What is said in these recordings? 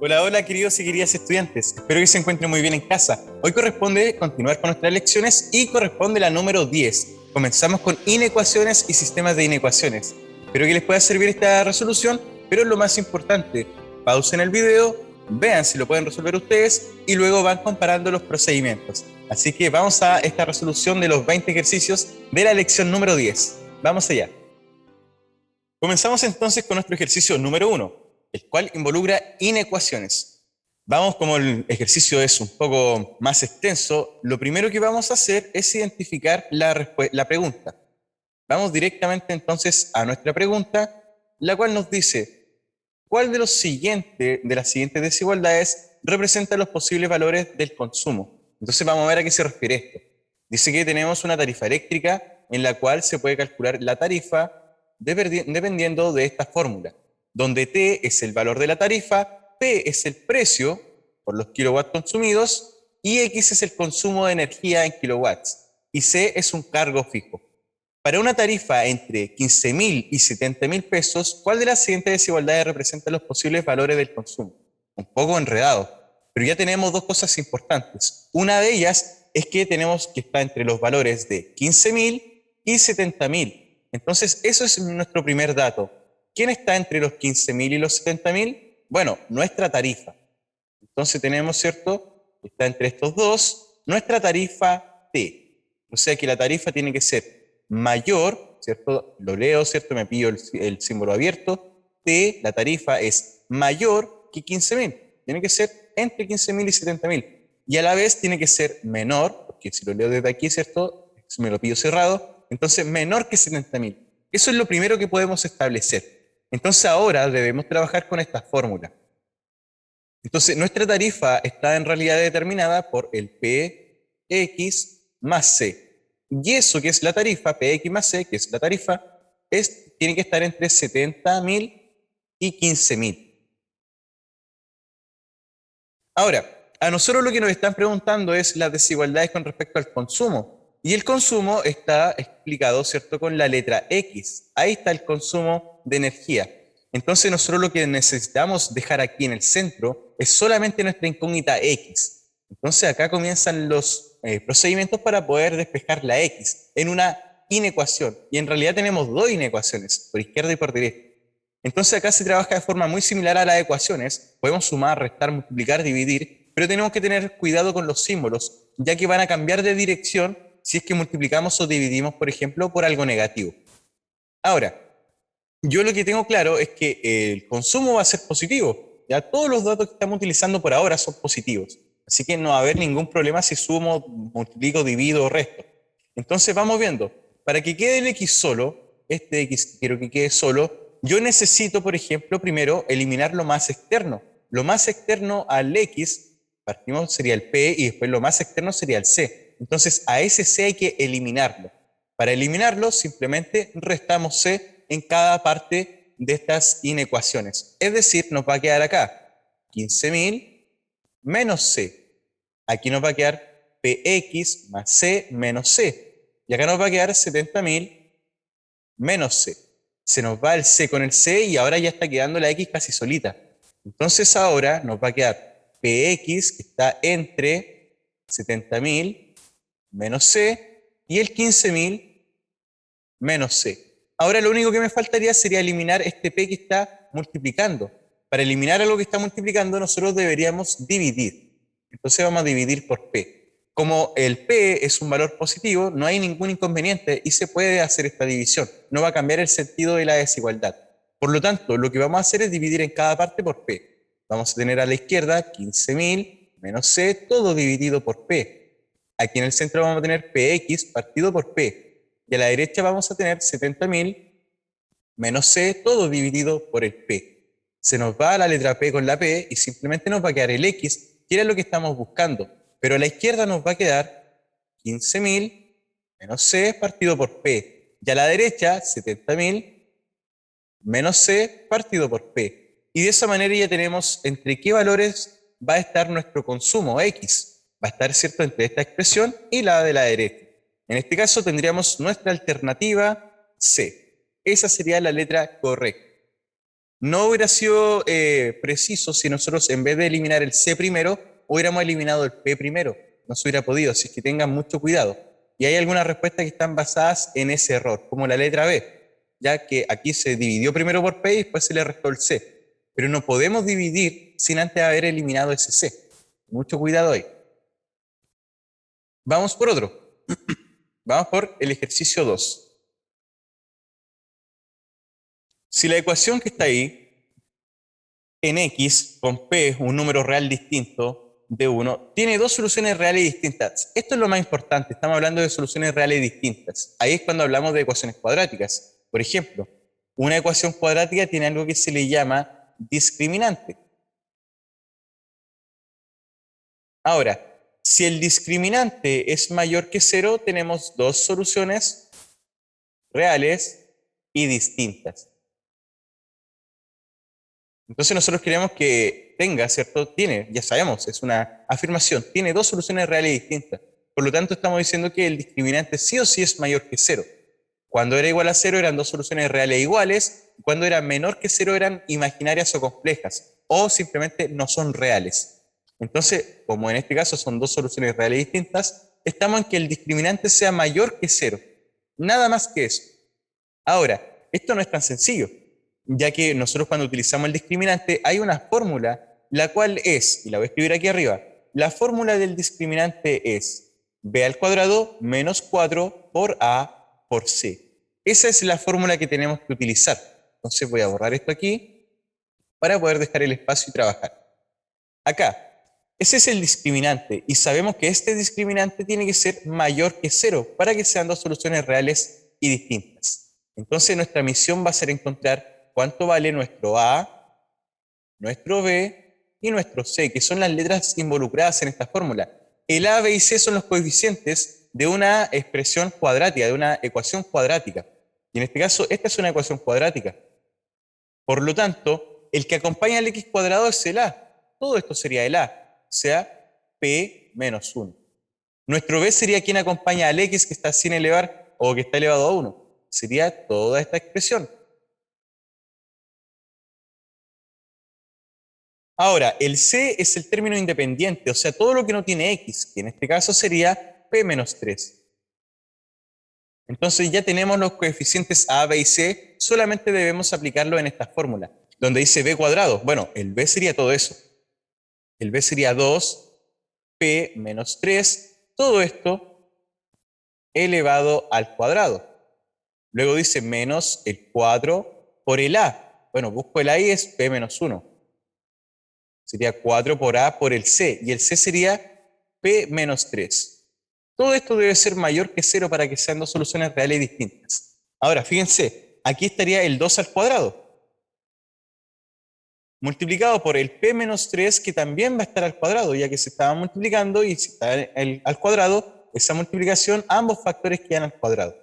Hola, hola queridos y queridas estudiantes, espero que se encuentren muy bien en casa. Hoy corresponde continuar con nuestras lecciones y corresponde la número 10. Comenzamos con inecuaciones y sistemas de inecuaciones. Espero que les pueda servir esta resolución, pero lo más importante, pausen el video, vean si lo pueden resolver ustedes y luego van comparando los procedimientos. Así que vamos a esta resolución de los 20 ejercicios de la lección número 10. Vamos allá. Comenzamos entonces con nuestro ejercicio número 1, el cual involucra inecuaciones. Vamos, como el ejercicio es un poco más extenso, lo primero que vamos a hacer es identificar la pregunta. Vamos directamente entonces a nuestra pregunta, la cual nos dice, ¿cuál de las siguientes desigualdades representa los posibles valores del consumo? Entonces vamos a ver a qué se refiere esto. Dice que tenemos una tarifa eléctrica en la cual se puede calcular la tarifa dependiendo de esta fórmula, donde T es el valor de la tarifa, P es el precio por los kilowatts consumidos y X es el consumo de energía en kilowatts y C es un cargo fijo. Para una tarifa entre 15.000 y 70.000 pesos, ¿cuál de las siguientes desigualdades representa los posibles valores del consumo? Un poco enredado, pero ya tenemos dos cosas importantes. Una de ellas es que tenemos que estar entre los valores de 15.000 y 70.000. Entonces, eso es nuestro primer dato. ¿Quién está entre los 15.000 y los 70.000? Bueno, nuestra tarifa. Entonces tenemos, ¿cierto? Está entre estos dos, nuestra tarifa T. O sea que la tarifa tiene que ser mayor, ¿cierto? Lo leo, ¿cierto? Me pillo el símbolo abierto. T, la tarifa es mayor que 15.000. Tiene que ser entre 15.000 y 70.000. Y a la vez tiene que ser menor, porque si lo leo desde aquí, ¿cierto? Si me lo pillo cerrado, entonces menor que 70.000. Eso es lo primero que podemos establecer. Entonces ahora debemos trabajar con esta fórmula. Entonces, nuestra tarifa está en realidad determinada por el PX más C. Y eso que es la tarifa, PX más C, que es la tarifa, tiene que estar entre 70.000 y 15.000. Ahora, a nosotros lo que nos están preguntando es las desigualdades con respecto al consumo. Y el consumo está explicado, ¿cierto?, con la letra X. Ahí está el consumo de energía. Entonces nosotros lo que necesitamos dejar aquí en el centro es solamente nuestra incógnita X. Entonces acá comienzan los procedimientos para poder despejar la X en una inecuación. Y en realidad tenemos dos inecuaciones, por izquierda y por derecha. Entonces acá se trabaja de forma muy similar a las ecuaciones. Podemos sumar, restar, multiplicar, dividir, pero tenemos que tener cuidado con los símbolos, ya que van a cambiar de dirección si es que multiplicamos o dividimos, por ejemplo, por algo negativo. Ahora, yo lo que tengo claro es que el consumo va a ser positivo. Ya todos los datos que estamos utilizando por ahora son positivos. Así que no va a haber ningún problema si sumo, multiplico, divido o resto. Entonces vamos viendo. Para que quede el X solo, este X que quiero que quede solo, yo necesito, por ejemplo, primero eliminar lo más externo. Lo más externo al X, partimos, sería el P y después lo más externo sería el C. Entonces a ese C hay que eliminarlo. Para eliminarlo, simplemente restamos C en cada parte de estas inecuaciones. Es decir, nos va a quedar acá 15.000 menos C. Aquí nos va a quedar PX más C menos C. Y acá nos va a quedar 70.000 menos C. Se nos va el C con el C y ahora ya está quedando la X casi solita. Entonces ahora nos va a quedar PX, que está entre 70.000 menos C, y el 15.000 menos C. Ahora lo único que me faltaría sería eliminar este P que está multiplicando. Para eliminar algo que está multiplicando, nosotros deberíamos dividir. Entonces vamos a dividir por P. Como el P es un valor positivo, no hay ningún inconveniente y se puede hacer esta división. No va a cambiar el sentido de la desigualdad. Por lo tanto, lo que vamos a hacer es dividir en cada parte por P. Vamos a tener a la izquierda 15.000 menos C, todo dividido por P. Aquí en el centro vamos a tener PX partido por P. Y a la derecha vamos a tener 70.000 menos C, todo dividido por el P. Se nos va la letra P con la P y simplemente nos va a quedar el X, que era lo que estamos buscando. Pero a la izquierda nos va a quedar 15.000 menos C partido por P. Y a la derecha, 70.000 menos C partido por P. Y de esa manera ya tenemos entre qué valores va a estar nuestro consumo X. Va a estar, ¿cierto?, entre esta expresión y la de la derecha. En este caso tendríamos nuestra alternativa C. Esa sería la letra correcta. No hubiera sido preciso si nosotros en vez de eliminar el C primero, hubiéramos eliminado el P primero. No se hubiera podido, así que tengan mucho cuidado. Y hay algunas respuestas que están basadas en ese error, como la letra B, ya que aquí se dividió primero por P y después se le restó el C. Pero no podemos dividir sin antes haber eliminado ese C. Mucho cuidado ahí. Vamos por otro. Vamos por el ejercicio 2. Si la ecuación que está ahí, en X con P, un número real distinto de 1, tiene dos soluciones reales distintas. Esto es lo más importante, estamos hablando de soluciones reales distintas. Ahí es cuando hablamos de ecuaciones cuadráticas. Por ejemplo, una ecuación cuadrática tiene algo que se le llama discriminante. Ahora, si el discriminante es mayor que 0, tenemos dos soluciones reales y distintas. Entonces nosotros queremos que tenga, ¿cierto? Tiene, ya sabemos, es una afirmación, tiene dos soluciones reales distintas. Por lo tanto, estamos diciendo que el discriminante sí o sí es mayor que 0. Cuando era igual a 0 eran dos soluciones reales iguales, cuando era menor que 0 eran imaginarias o complejas, o simplemente no son reales. Entonces, como en este caso son dos soluciones reales distintas, estamos en que el discriminante sea mayor que 0. Nada más que eso. Ahora, esto no es tan sencillo, ya que nosotros cuando utilizamos el discriminante hay una fórmula, la cual es, y la voy a escribir aquí arriba, la fórmula del discriminante es b al cuadrado menos 4 por a por c. Esa es la fórmula que tenemos que utilizar. Entonces voy a borrar esto aquí para poder dejar el espacio y trabajar. Acá, ese es el discriminante y sabemos que este discriminante tiene que ser mayor que 0 para que sean dos soluciones reales y distintas. Entonces nuestra misión va a ser encontrar cuánto vale nuestro A, nuestro B y nuestro C, que son las letras involucradas en esta fórmula. El A, B y C son los coeficientes de una expresión cuadrática, de una ecuación cuadrática. Y en este caso, esta es una ecuación cuadrática. Por lo tanto, el que acompaña al x cuadrado es el A. Todo esto sería el A, o sea, P menos 1. Nuestro B sería quien acompaña al x que está sin elevar o que está elevado a 1. Sería toda esta expresión. Ahora, el C es el término independiente, o sea, todo lo que no tiene x, que en este caso sería P menos 3. Entonces ya tenemos los coeficientes A, B y C, solamente debemos aplicarlo en esta fórmula, donde dice B cuadrado. Bueno, el B sería todo eso. El B sería 2P menos 3, todo esto elevado al cuadrado. Luego dice menos el 4 por el A. Bueno, busco el A y es P menos 1. Sería 4 por A por el C. Y el C sería P menos 3. Todo esto debe ser mayor que 0 para que sean dos soluciones reales distintas. Ahora, fíjense, aquí estaría el 2 al cuadrado, multiplicado por el P menos 3, que también va a estar al cuadrado, ya que se estaban multiplicando y si está al cuadrado, esa multiplicación, ambos factores quedan al cuadrado.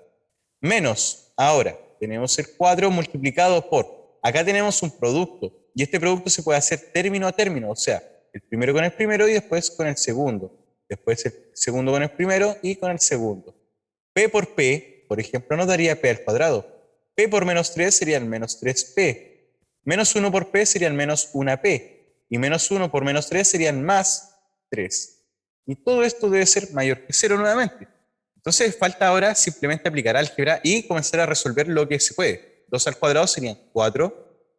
Menos, ahora, tenemos el 4 multiplicado por, acá tenemos un producto, y este producto se puede hacer término a término, o sea, el primero con el primero y después con el segundo. Después el segundo con el primero y con el segundo. P por P, por ejemplo, nos daría P al cuadrado. P por menos 3 serían menos 3P. Menos 1 por P serían menos 1P. Y menos 1 por menos 3 serían más 3. Y todo esto debe ser mayor que 0 nuevamente. Entonces falta ahora simplemente aplicar álgebra y comenzar a resolver lo que se puede. 2 al cuadrado serían 4.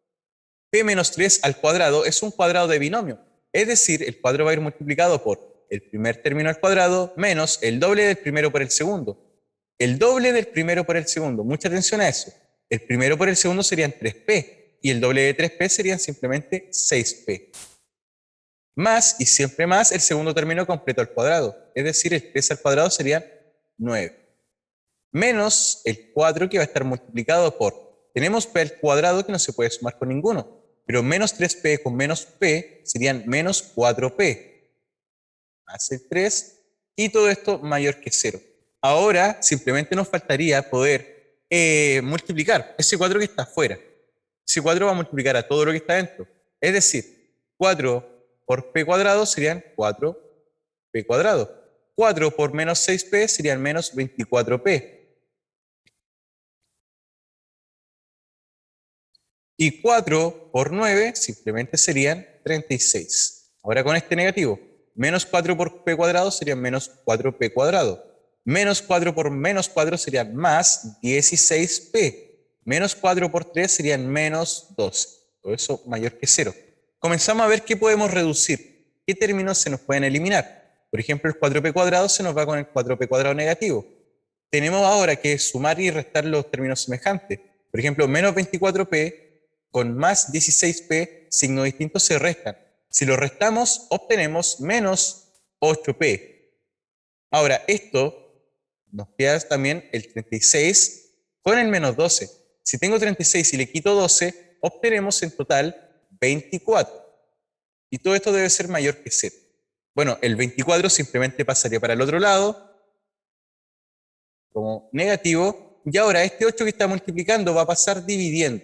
P menos 3 al cuadrado es un cuadrado de binomio. Es decir, el cuadrado va a ir multiplicado por el primer término al cuadrado menos el doble del primero por el segundo. El doble del primero por el segundo. Mucha atención a eso. El primero por el segundo serían 3P y el doble de 3P serían simplemente 6P. Más y siempre más el segundo término completo al cuadrado. Es decir, el 3 al cuadrado sería 9. Menos el 4 que va a estar multiplicado por, tenemos P al cuadrado que no se puede sumar con ninguno, pero menos 3P con menos P serían menos 4P. Más el 3 y todo esto mayor que 0. Ahora simplemente nos faltaría poder multiplicar ese 4 que está afuera. Ese 4 va a multiplicar a todo lo que está dentro. Es decir, 4 por P cuadrado serían 4P cuadrado. 4 por menos 6P serían menos 24P. Y 4 por 9 simplemente serían 36. Ahora con este negativo, menos 4 por p cuadrado serían menos 4p cuadrado. Menos 4 por menos 4 serían más 16p. Menos 4 por 3 serían menos 12. Todo eso mayor que 0. Comenzamos a ver qué podemos reducir. ¿Qué términos se nos pueden eliminar? Por ejemplo, el 4p cuadrado se nos va con el 4p cuadrado negativo. Tenemos ahora que sumar y restar los términos semejantes. Por ejemplo, menos 24p con más 16p, signos distintos se restan. Si lo restamos, obtenemos menos 8p. Ahora, esto nos queda también el 36 con el menos 12. Si tengo 36 y le quito 12, obtenemos en total 24. Y todo esto debe ser mayor que 0. Bueno, el 24 simplemente pasaría para el otro lado como negativo, y ahora este 8 que está multiplicando va a pasar dividiendo.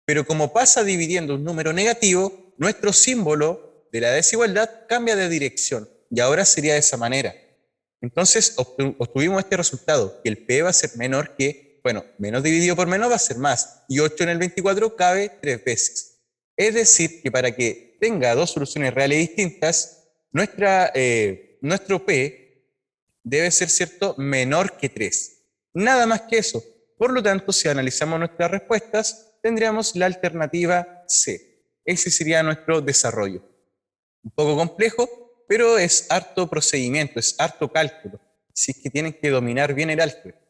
Pero como pasa dividiendo un número negativo, nuestro símbolo de la desigualdad cambia de dirección, y ahora sería de esa manera. Entonces obtuvimos este resultado, que el p va a ser menor que, bueno, menos dividido por menos va a ser más, y 8 en el 24 cabe 3 veces. Es decir, que para que tenga dos soluciones reales distintas, nuestro p debe ser, ¿cierto?, menor que 3. Nada más que eso. Por lo tanto, si analizamos nuestras respuestas, tendríamos la alternativa C. Ese sería nuestro desarrollo. Un poco complejo, pero es harto procedimiento, es harto cálculo. Así que tienen que dominar bien el álgebra.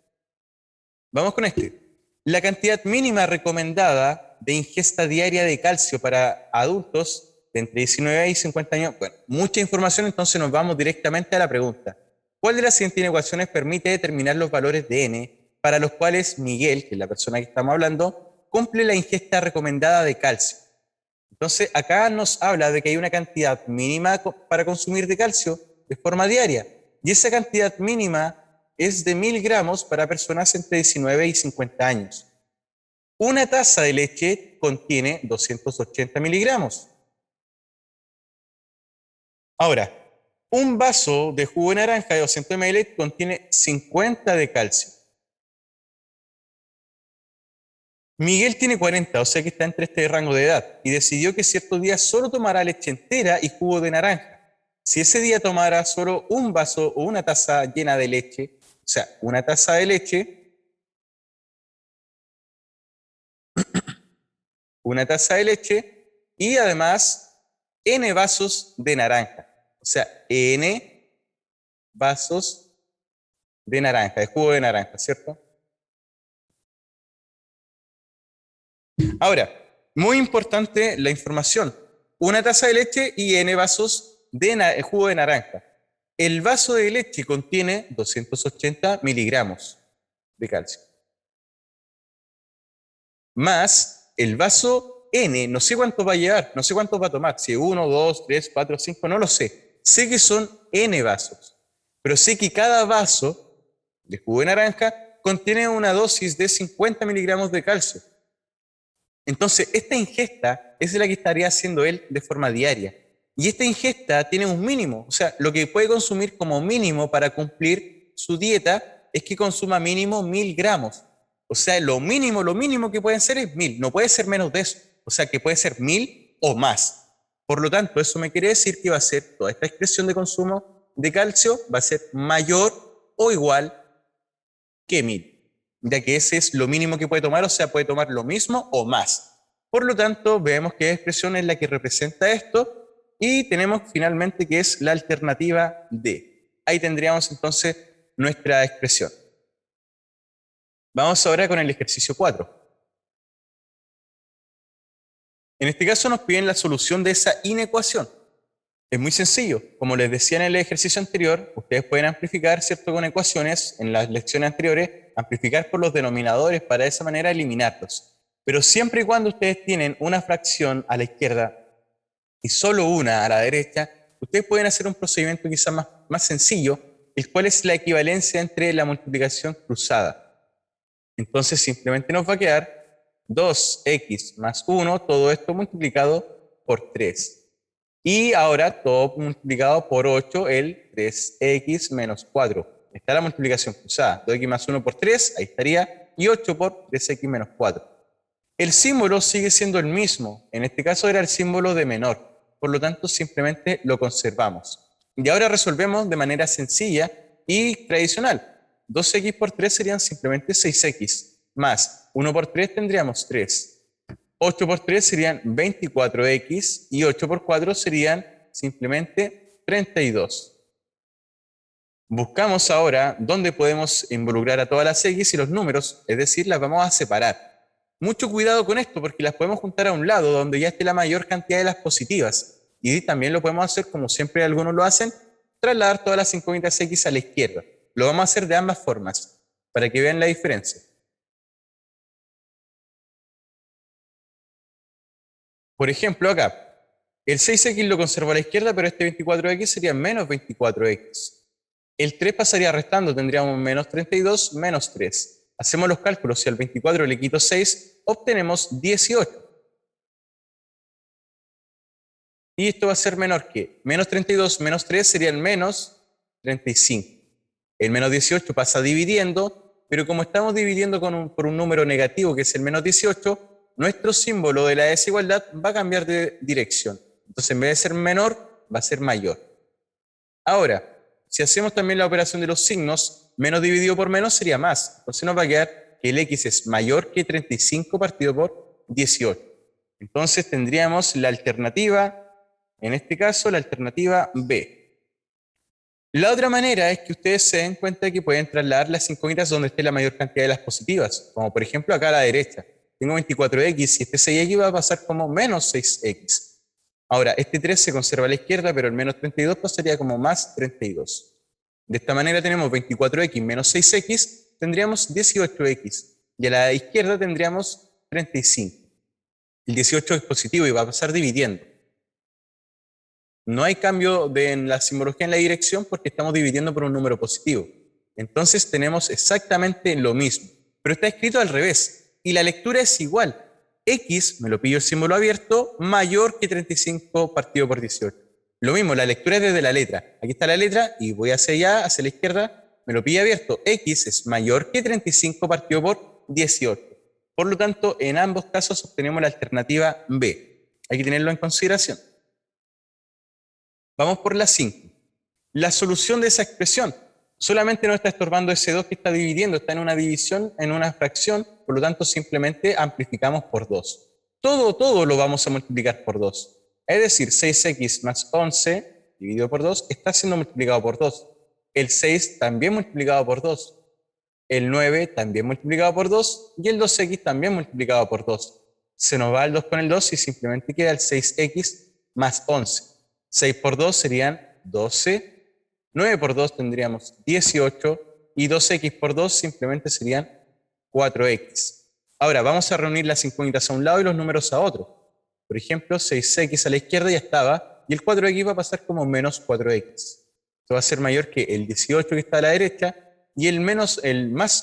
Vamos con este. La cantidad mínima recomendada de ingesta diaria de calcio para adultos de entre 19 y 50 años. Bueno, mucha información, entonces nos vamos directamente a la pregunta. ¿Cuál de las siguientes ecuaciones permite determinar los valores de n para los cuales Miguel, que es la persona que estamos hablando, cumple la ingesta recomendada de calcio? Entonces, acá nos habla de que hay una cantidad mínima para consumir de calcio de forma diaria. Y esa cantidad mínima es de 1000 gramos para personas entre 19 y 50 años. Una taza de leche contiene 280 miligramos. Ahora, un vaso de jugo de naranja de 200 ml contiene 50 de calcio. Miguel tiene 40, o sea que está entre este rango de edad, y decidió que ciertos días solo tomará leche entera y jugo de naranja. Si ese día tomara solo un vaso o una taza llena de leche, o sea, una taza de leche, una taza de leche y además n vasos de naranja, o sea, n vasos de naranja, de jugo de naranja, ¿cierto? Ahora, muy importante la información. Una taza de leche y n vasos de jugo de naranja. El vaso de leche contiene 280 miligramos de calcio. Más el vaso n, no sé cuánto va a llevar, no sé cuánto va a tomar, si 1, 2, 3, 4, 5, no lo sé. Sé que son n vasos, pero sé que cada vaso de jugo de naranja contiene una dosis de 50 miligramos de calcio. Entonces, esta ingesta es la que estaría haciendo él de forma diaria. Y esta ingesta tiene un mínimo, o sea, lo que puede consumir como mínimo para cumplir su dieta es que consuma mínimo 1000 gramos. O sea, lo mínimo que pueden ser es 1000, no puede ser menos de eso. O sea, que puede ser 1000 o más. Por lo tanto, eso me quiere decir que va a ser toda esta expresión de consumo de calcio va a ser mayor o igual que 1000. Ya que ese es lo mínimo que puede tomar, o sea, puede tomar lo mismo o más. Por lo tanto, vemos qué expresión es la que representa esto y tenemos finalmente que es la alternativa D. Ahí tendríamos entonces nuestra expresión. Vamos ahora con el ejercicio 4. En este caso nos piden la solución de esa inecuación. Es muy sencillo. Como les decía en el ejercicio anterior, ustedes pueden amplificar, ¿cierto?, con ecuaciones en las lecciones anteriores, amplificar por los denominadores para de esa manera eliminarlos. Pero siempre y cuando ustedes tienen una fracción a la izquierda y solo una a la derecha, ustedes pueden hacer un procedimiento quizás más sencillo, el cual es la equivalencia entre la multiplicación cruzada. Entonces simplemente nos va a quedar 2x más 1, todo esto multiplicado por 3. Y ahora todo multiplicado por 8, el 3x menos 4. Está la multiplicación cruzada. 2x más 1 por 3, ahí estaría. Y 8 por 3x menos 4. El símbolo sigue siendo el mismo. En este caso era el símbolo de menor. Por lo tanto, simplemente lo conservamos. Y ahora resolvemos de manera sencilla y tradicional. 2x por 3 serían simplemente 6x, más 1 por 3 tendríamos 3. 8 por 3 serían 24x y 8 por 4 serían simplemente 32. Buscamos ahora dónde podemos involucrar a todas las x y los números, es decir, las vamos a separar. Mucho cuidado con esto porque las podemos juntar a un lado donde ya esté la mayor cantidad de las positivas. Y también lo podemos hacer, como siempre algunos lo hacen, trasladar todas las incógnitas x a la izquierda. Lo vamos a hacer de ambas formas, para que vean la diferencia. Por ejemplo, acá, el 6x lo conservo a la izquierda, pero este 24x sería menos 24x. El 3 pasaría restando, tendríamos menos 32 menos 3. Hacemos los cálculos, si al 24 le quito 6, obtenemos 18. Y esto va a ser menor que menos 32 menos 3 serían menos 35. El menos 18 pasa dividiendo, pero como estamos dividiendo por un número negativo que es el menos 18, nuestro símbolo de la desigualdad va a cambiar de dirección. Entonces en vez de ser menor, va a ser mayor. Ahora, si hacemos también la operación de los signos, menos dividido por menos sería más. Entonces nos va a quedar que el x es mayor que 35 partido por 18. Entonces tendríamos la alternativa, en este caso, la alternativa B. La otra manera es que ustedes se den cuenta de que pueden trasladar las incógnitas donde esté la mayor cantidad de las positivas, como por ejemplo acá a la derecha. Tengo 24x y este 6x va a pasar como menos 6x. Ahora, este 3 se conserva a la izquierda, pero el menos 32 pasaría como más 32. De esta manera tenemos 24x menos 6x, tendríamos 18x. Y a la izquierda tendríamos 35. El 18 es positivo y va a pasar dividiendo. No hay cambio en la simbología en la dirección porque estamos dividiendo por un número positivo. Entonces tenemos exactamente lo mismo, pero está escrito al revés y la lectura es igual. X, me lo pillo el símbolo abierto, mayor que 35 partido por 18. Lo mismo, la lectura es desde la letra. Aquí está la letra y voy hacia allá, hacia la izquierda, me lo pillo abierto. X es mayor que 35 partido por 18. Por lo tanto, en ambos casos obtenemos la alternativa B. Hay que tenerlo en consideración. Vamos por la 5. La solución de esa expresión. Solamente nos está estorbando ese 2 que está dividiendo, está en una división, en una fracción, por lo tanto simplemente amplificamos por 2. Todo lo vamos a multiplicar por 2. Es decir, 6x más 11 dividido por 2 está siendo multiplicado por 2. El 6 también multiplicado por 2. El 9 también multiplicado por 2 y el 2x también multiplicado por 2. Se nos va el 2 con el 2 y simplemente queda el 6x más 11. 6 por 2 serían 12. 9 por 2 tendríamos 18 y 2x por 2 simplemente serían 4x. Ahora vamos a reunir las incógnitas a un lado y los números a otro. Por ejemplo, 6x a la izquierda ya estaba y el 4x va a pasar como menos 4x. Esto va a ser mayor que el 18 que está a la derecha y el más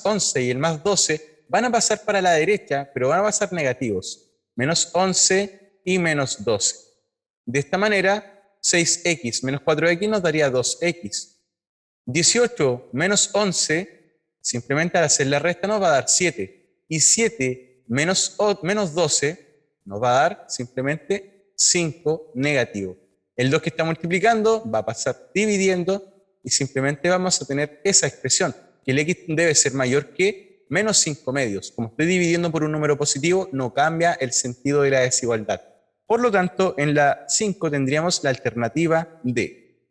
11 y el más 12 van a pasar para la derecha, pero van a pasar negativos. Menos 11 y menos 12. De esta manera, 6x menos 4x nos daría 2x. 18 menos 11, simplemente al hacer la resta nos va a dar 7. Y 7 menos 12 nos va a dar simplemente 5 negativo. El 2 que está multiplicando va a pasar dividiendo y simplemente vamos a tener esa expresión, que el x debe ser mayor que menos 5 medios. Como estoy dividiendo por un número positivo, no cambia el sentido de la desigualdad. Por lo tanto, en la 5 tendríamos la alternativa D.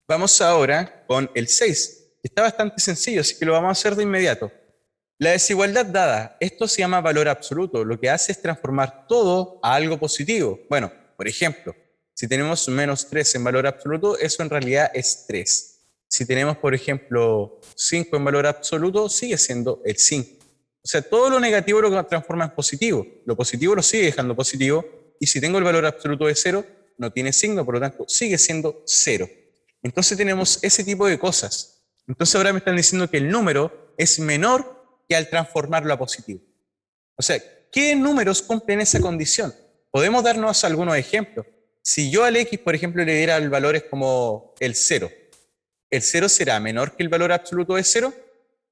Vamos ahora con el 6. Está bastante sencillo, así que lo vamos a hacer de inmediato. La desigualdad dada, esto se llama valor absoluto. Lo que hace es transformar todo a algo positivo. Bueno, por ejemplo, si tenemos menos 3 en valor absoluto, eso en realidad es 3. Si tenemos, por ejemplo, 5 en valor absoluto, sigue siendo el 5. O sea, todo lo negativo lo transforma en positivo. Lo positivo lo sigue dejando positivo. Y si tengo el valor absoluto de 0, no tiene signo, por lo tanto, sigue siendo 0. Entonces tenemos ese tipo de cosas. Entonces ahora me están diciendo que el número es menor que al transformarlo a positivo. O sea, ¿qué números cumplen esa condición? Podemos darnos algunos ejemplos. Si yo al x, por ejemplo, le diera valores como el 0, ¿el 0 será menor que el valor absoluto de 0?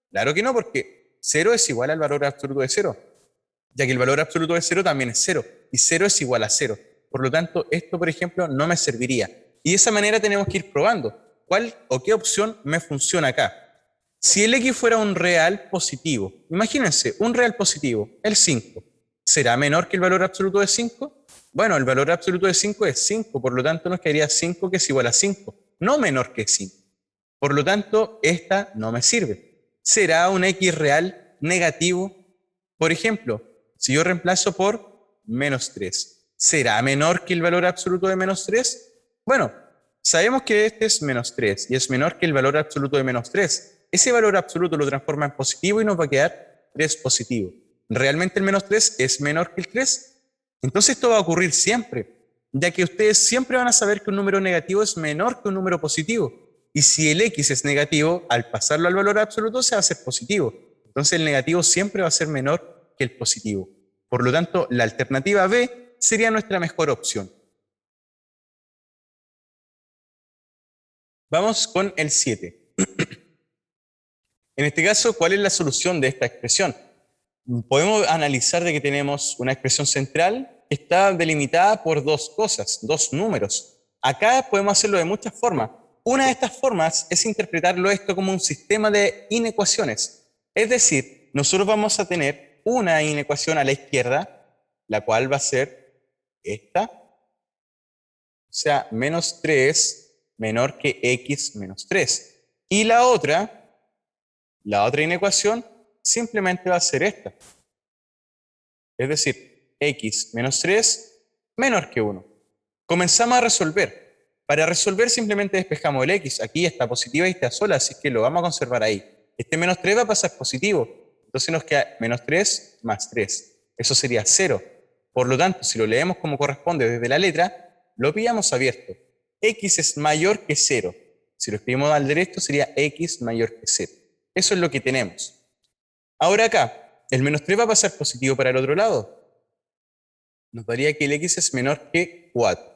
Claro que no, porque 0 es igual al valor absoluto de 0. ya que el valor absoluto de 0 también es 0, y 0 es igual a 0. Por lo tanto, esto, por ejemplo, no me serviría. Y de esa manera tenemos que ir probando cuál o qué opción me funciona acá. Si el x fuera un real positivo, imagínense, un real positivo, el 5, ¿será menor que el valor absoluto de 5? Bueno, el valor absoluto de 5 es 5, por lo tanto nos quedaría 5 que es igual a 5, no menor que 5. Por lo tanto, esta no me sirve. ¿Será un x real negativo? Por ejemplo, si yo reemplazo por menos 3, ¿será menor que el valor absoluto de menos 3? Bueno, sabemos que este es menos 3 y es menor que el valor absoluto de menos 3. Ese valor absoluto lo transforma en positivo y nos va a quedar 3 positivo. ¿Realmente el menos 3 es menor que el 3? Entonces esto va a ocurrir siempre, ya que ustedes siempre van a saber que un número negativo es menor que un número positivo. Y si el x es negativo, al pasarlo al valor absoluto se va a hacer positivo. Entonces el negativo siempre va a ser menor que el positivo. Por lo tanto, la alternativa B sería nuestra mejor opción. Vamos con el 7. En este caso, ¿cuál es la solución de esta expresión? Podemos analizar de que tenemos una expresión central que está delimitada por dos cosas, dos números. Acá podemos hacerlo de muchas formas. Una de estas formas es interpretarlo esto como un sistema de inecuaciones. Es decir, nosotros vamos a tener una inecuación a la izquierda, la cual va a ser esta, o sea, menos 3 menor que x menos 3. Y la otra inecuación simplemente va a ser esta. Es decir, x menos 3 menor que 1. Comenzamos a resolver. Para resolver simplemente despejamos el x. Aquí está positiva y está sola, así que lo vamos a conservar ahí. Este menos 3 va a pasar positivo. Entonces nos queda menos 3 más 3. Eso sería 0. Por lo tanto, si lo leemos como corresponde desde la letra, lo pillamos abierto. X es mayor que 0. Si lo escribimos al derecho sería x mayor que 0. Eso es lo que tenemos. Ahora acá, el menos 3 va a pasar positivo para el otro lado. Nos daría que el x es menor que 4.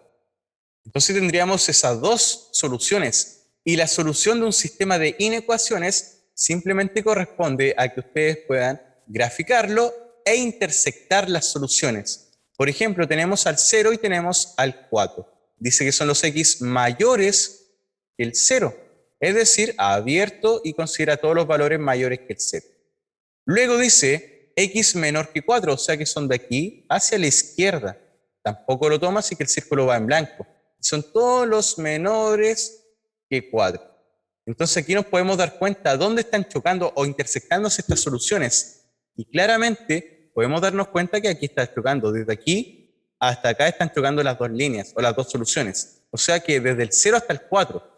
Entonces tendríamos esas dos soluciones. Y la solución de un sistema de inecuaciones simplemente corresponde a que ustedes puedan graficarlo e intersectar las soluciones. Por ejemplo, tenemos al 0 y tenemos al 4. Dice que son los x mayores que el 0. Es decir, abierto y considera todos los valores mayores que el 0. Luego dice x menor que 4, o sea que son de aquí hacia la izquierda. Tampoco lo toma, así que el círculo va en blanco. Son todos los menores que 4. Entonces aquí nos podemos dar cuenta dónde están chocando o intersectándose estas soluciones. Y claramente podemos darnos cuenta que aquí está chocando. Desde aquí hasta acá están chocando las dos líneas o las dos soluciones. O sea que desde el 0 hasta el 4.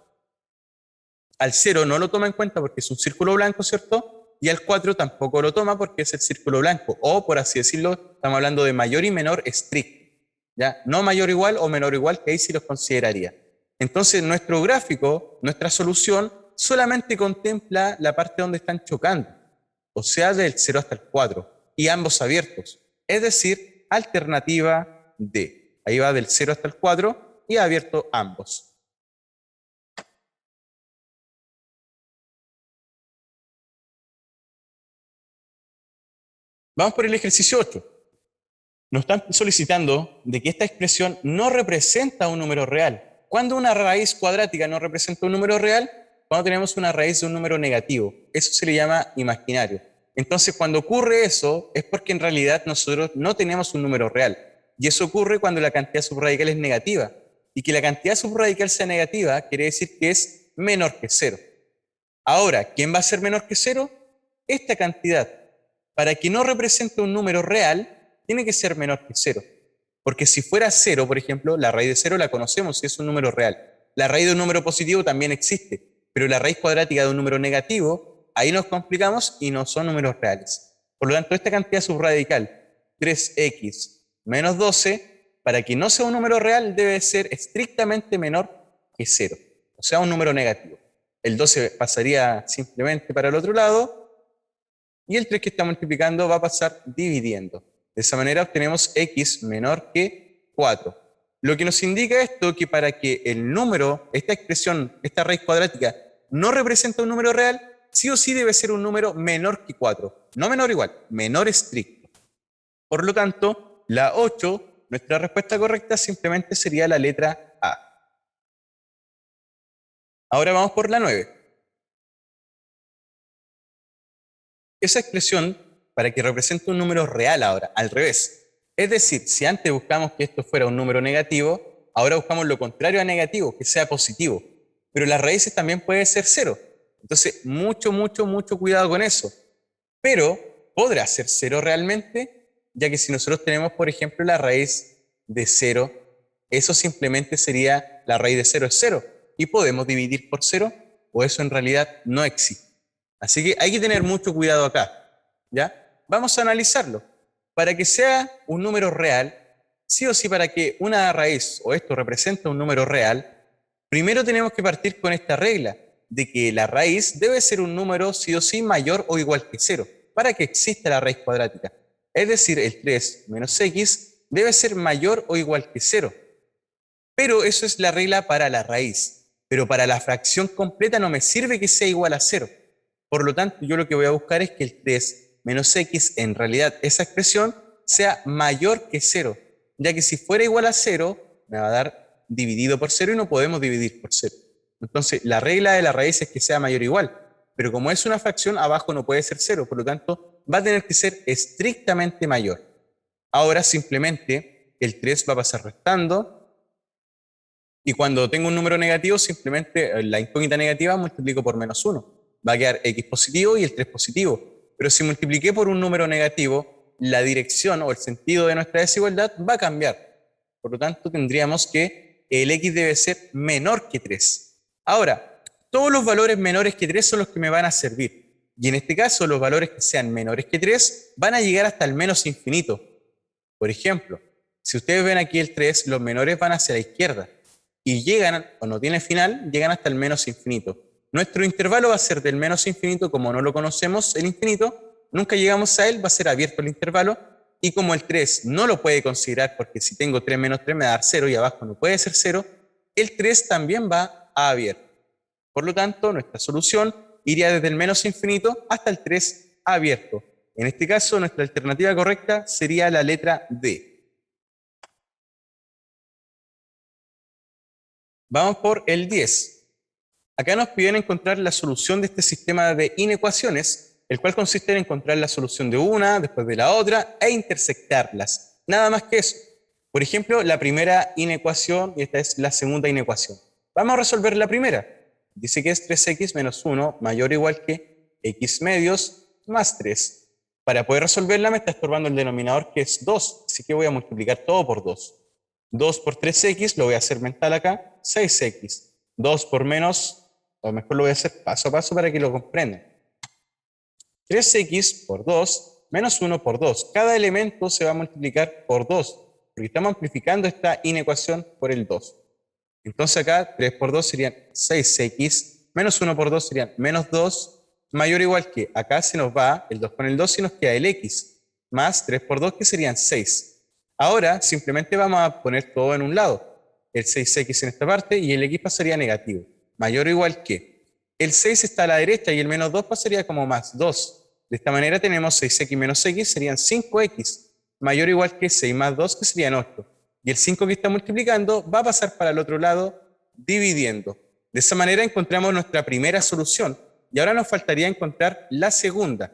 Al 0 no lo toma en cuenta porque es un círculo blanco, ¿cierto? Y al 4 tampoco lo toma porque es el círculo blanco. O, por así decirlo, estamos hablando de mayor y menor estricto. ¿Ya? No mayor o igual o menor o igual, que ahí sí los consideraría. Entonces, nuestro gráfico, nuestra solución, solamente contempla la parte donde están chocando. O sea, del 0 hasta el 4. Y ambos abiertos. Es decir, alternativa D. Ahí va del 0 hasta el 4 y abierto ambos. Vamos por el ejercicio 8. Nos están solicitando de que esta expresión no representa un número real. ¿Cuándo una raíz cuadrática no representa un número real? Cuando tenemos una raíz de un número negativo. Eso se le llama imaginario. Entonces, cuando ocurre eso, es porque en realidad nosotros no tenemos un número real. Y eso ocurre cuando la cantidad subradical es negativa. Y que la cantidad subradical sea negativa quiere decir que es menor que 0. Ahora, ¿quién va a ser menor que 0? Esta cantidad. Para que no represente un número real, tiene que ser menor que 0. Porque si fuera 0, por ejemplo, la raíz de 0 la conocemos y es un número real. La raíz de un número positivo también existe, pero la raíz cuadrática de un número negativo, ahí nos complicamos y no son números reales. Por lo tanto, esta cantidad subradical, 3x menos 12, para que no sea un número real, debe ser estrictamente menor que 0. O sea, un número negativo. El 12 pasaría simplemente para el otro lado, y el 3 que está multiplicando va a pasar dividiendo. De esa manera obtenemos x menor que 4. Lo que nos indica esto que para que el número, esta expresión, esta raíz cuadrática, no representa un número real, sí o sí debe ser un número menor que 4. No menor igual, menor estricto. Por lo tanto, la 8, nuestra respuesta correcta simplemente sería la letra A. Ahora vamos por la 9. Esa expresión, para que represente un número real ahora, al revés. Es decir, si antes buscamos que esto fuera un número negativo, ahora buscamos lo contrario a negativo, que sea positivo. Pero las raíces también pueden ser 0. Entonces, mucho cuidado con eso. Pero, ¿podrá ser 0 realmente? Ya que si nosotros tenemos, por ejemplo, la raíz de 0, eso simplemente sería la raíz de 0 es 0. ¿Y podemos dividir por 0? ¿O eso en realidad no existe? Así que hay que tener mucho cuidado acá, ¿ya? Vamos a analizarlo. Para que sea un número real, sí o sí para que una raíz o esto represente un número real, primero tenemos que partir con esta regla de que la raíz debe ser un número sí o sí mayor o igual que 0 para que exista la raíz cuadrática. Es decir, el 3 menos x debe ser mayor o igual que 0. Pero eso es la regla para la raíz. Pero para la fracción completa no me sirve que sea igual a 0. Por lo tanto, yo lo que voy a buscar es que el 3 menos x, en realidad esa expresión, sea mayor que 0. Ya que si fuera igual a 0, me va a dar dividido por 0 y no podemos dividir por 0. Entonces, la regla de la raíz es que sea mayor o igual. Pero como es una fracción, abajo no puede ser 0. Por lo tanto, va a tener que ser estrictamente mayor. Ahora simplemente el 3 va a pasar restando. Y cuando tengo un número negativo, simplemente la incógnita negativa multiplico por menos 1. Va a quedar x positivo y el 3 positivo. Pero si multipliqué por un número negativo, la dirección o el sentido de nuestra desigualdad va a cambiar. Por lo tanto, tendríamos que el x debe ser menor que 3. Ahora, todos los valores menores que 3 son los que me van a servir. Y en este caso, los valores que sean menores que 3 van a llegar hasta el menos infinito. Por ejemplo, si ustedes ven aquí el 3, los menores van hacia la izquierda. Y llegan, o no tiene final, llegan hasta el menos infinito. Nuestro intervalo va a ser del menos infinito, como no lo conocemos, el infinito, nunca llegamos a él, va a ser abierto el intervalo, y como el 3 no lo puede considerar, porque si tengo 3 menos 3 me va a dar 0 y abajo no puede ser 0, el 3 también va a abierto. Por lo tanto, nuestra solución iría desde el menos infinito hasta el 3 abierto. En este caso, nuestra alternativa correcta sería la letra D. Vamos por el 10. Acá nos piden encontrar la solución de este sistema de inecuaciones, el cual consiste en encontrar la solución de una, después de la otra, e intersectarlas. Nada más que eso. Por ejemplo, la primera inecuación, y esta es la segunda inecuación. Vamos a resolver la primera. Dice que es 3x menos 1 mayor o igual que x medios más 3. Para poder resolverla me está estorbando el denominador, que es 2, así que voy a multiplicar todo por 2. 2 por 3x, lo voy a hacer mental acá, 6x. 2 por menos, o mejor lo voy a hacer paso a paso para que lo comprendan. 3x por 2 menos 1 por 2. Cada elemento se va a multiplicar por 2, porque estamos amplificando esta inecuación por el 2. Entonces acá 3 por 2 serían 6x, menos 1 por 2 serían menos 2, mayor o igual que, acá se nos va el 2 con el 2 y nos queda el x, más 3 por 2 que serían 6. Ahora simplemente vamos a poner todo en un lado, el 6x en esta parte y el x pasaría negativo, mayor o igual que. El 6 está a la derecha y el menos 2 pasaría como más 2. De esta manera tenemos 6x menos x serían 5x, mayor o igual que 6 más 2 que serían 8. Y el 5 que está multiplicando va a pasar para el otro lado dividiendo. De esa manera encontramos nuestra primera solución y ahora nos faltaría encontrar la segunda.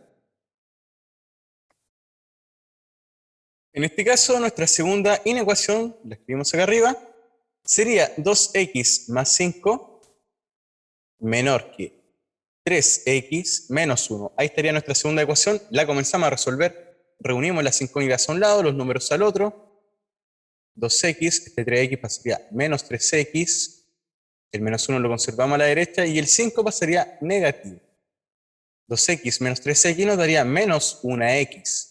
En este caso, nuestra segunda inecuación, la escribimos acá arriba, sería 2x más 5 menor que 3x menos 1. Ahí estaría nuestra segunda ecuación, la comenzamos a resolver, reunimos las incógnitas a un lado, los números al otro, 2x, este 3x pasaría menos 3x, el menos 1 lo conservamos a la derecha y el 5 pasaría negativo. 2x menos 3x nos daría menos 1x.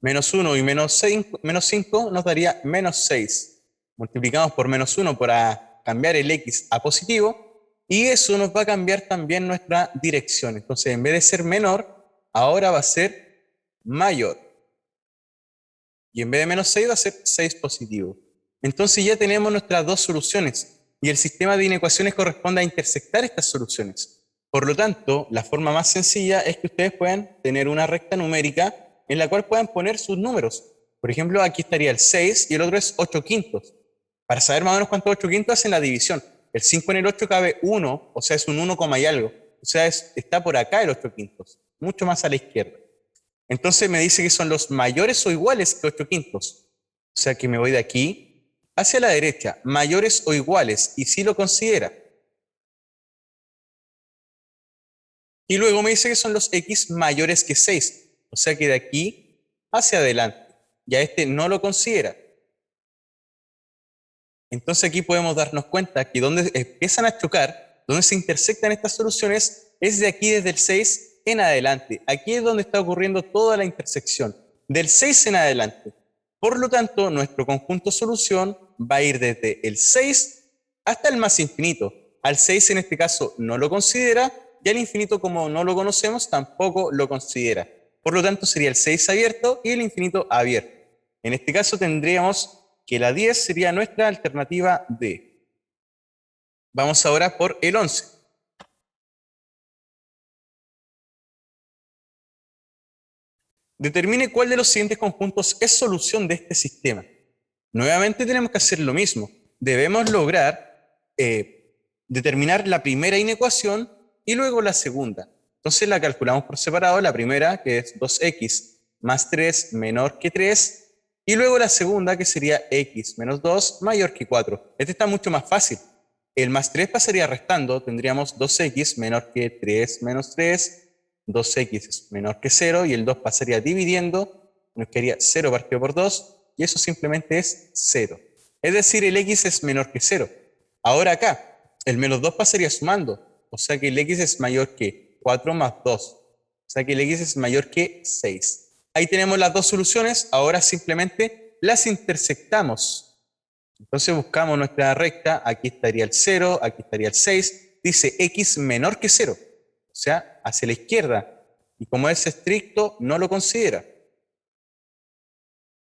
Menos 1 y menos 5 nos daría menos 6. Multiplicamos por menos 1 para cambiar el x a positivo y eso nos va a cambiar también nuestra dirección. Entonces, en vez de ser menor, ahora va a ser mayor. Y en vez de menos 6 va a ser 6 positivo. Entonces ya tenemos nuestras dos soluciones y el sistema de inecuaciones corresponde a intersectar estas soluciones. Por lo tanto, la forma más sencilla es que ustedes puedan tener una recta numérica en la cual puedan poner sus números. Por ejemplo, aquí estaría el 6 y el otro es 8 quintos. Para saber más o menos cuánto es 8 quintos, hacen la división. El 5 en el 8 cabe 1, o sea, es un 1, y algo. O sea, está por acá el 8 quintos, mucho más a la izquierda. Entonces me dice que son los mayores o iguales que 8 quintos. O sea que me voy de aquí hacia la derecha, mayores o iguales, y sí lo considera. Y luego me dice que son los x mayores que 6. O sea que de aquí hacia adelante. Ya este no lo considera. Entonces aquí podemos darnos cuenta que donde empiezan a chocar, donde se intersectan estas soluciones, es de aquí desde el 6 en adelante. Aquí es donde está ocurriendo toda la intersección, del 6 en adelante. Por lo tanto, nuestro conjunto solución va a ir desde el 6 hasta el más infinito. Al 6 en este caso no lo considera, y al infinito, como no lo conocemos, tampoco lo considera. Por lo tanto, sería el 6 abierto y el infinito abierto. En este caso tendríamos que la 10 sería nuestra alternativa D. Vamos ahora por el 11. Determine cuál de los siguientes conjuntos es solución de este sistema. Nuevamente tenemos que hacer lo mismo. Debemos lograr determinar la primera inecuación y luego la segunda. Entonces la calculamos por separado, la primera, que es 2x más 3 menor que 3, y luego la segunda, que sería x menos 2 mayor que 4. Este está mucho más fácil. El más 3 pasaría restando, tendríamos 2x menor que 3 menos 3, 2x es menor que 0, y el 2 pasaría dividiendo, nos quedaría 0 partido por 2, y eso simplemente es 0. Es decir, el x es menor que 0. Ahora acá, el menos 2 pasaría sumando, o sea que el x es mayor que 4 más 2, o sea que el x es mayor que 6. Ahí tenemos las dos soluciones, ahora simplemente las intersectamos. Entonces buscamos nuestra recta, aquí estaría el 0, aquí estaría el 6, dice x menor que 0, o sea, hacia la izquierda, y como es estricto, no lo considera.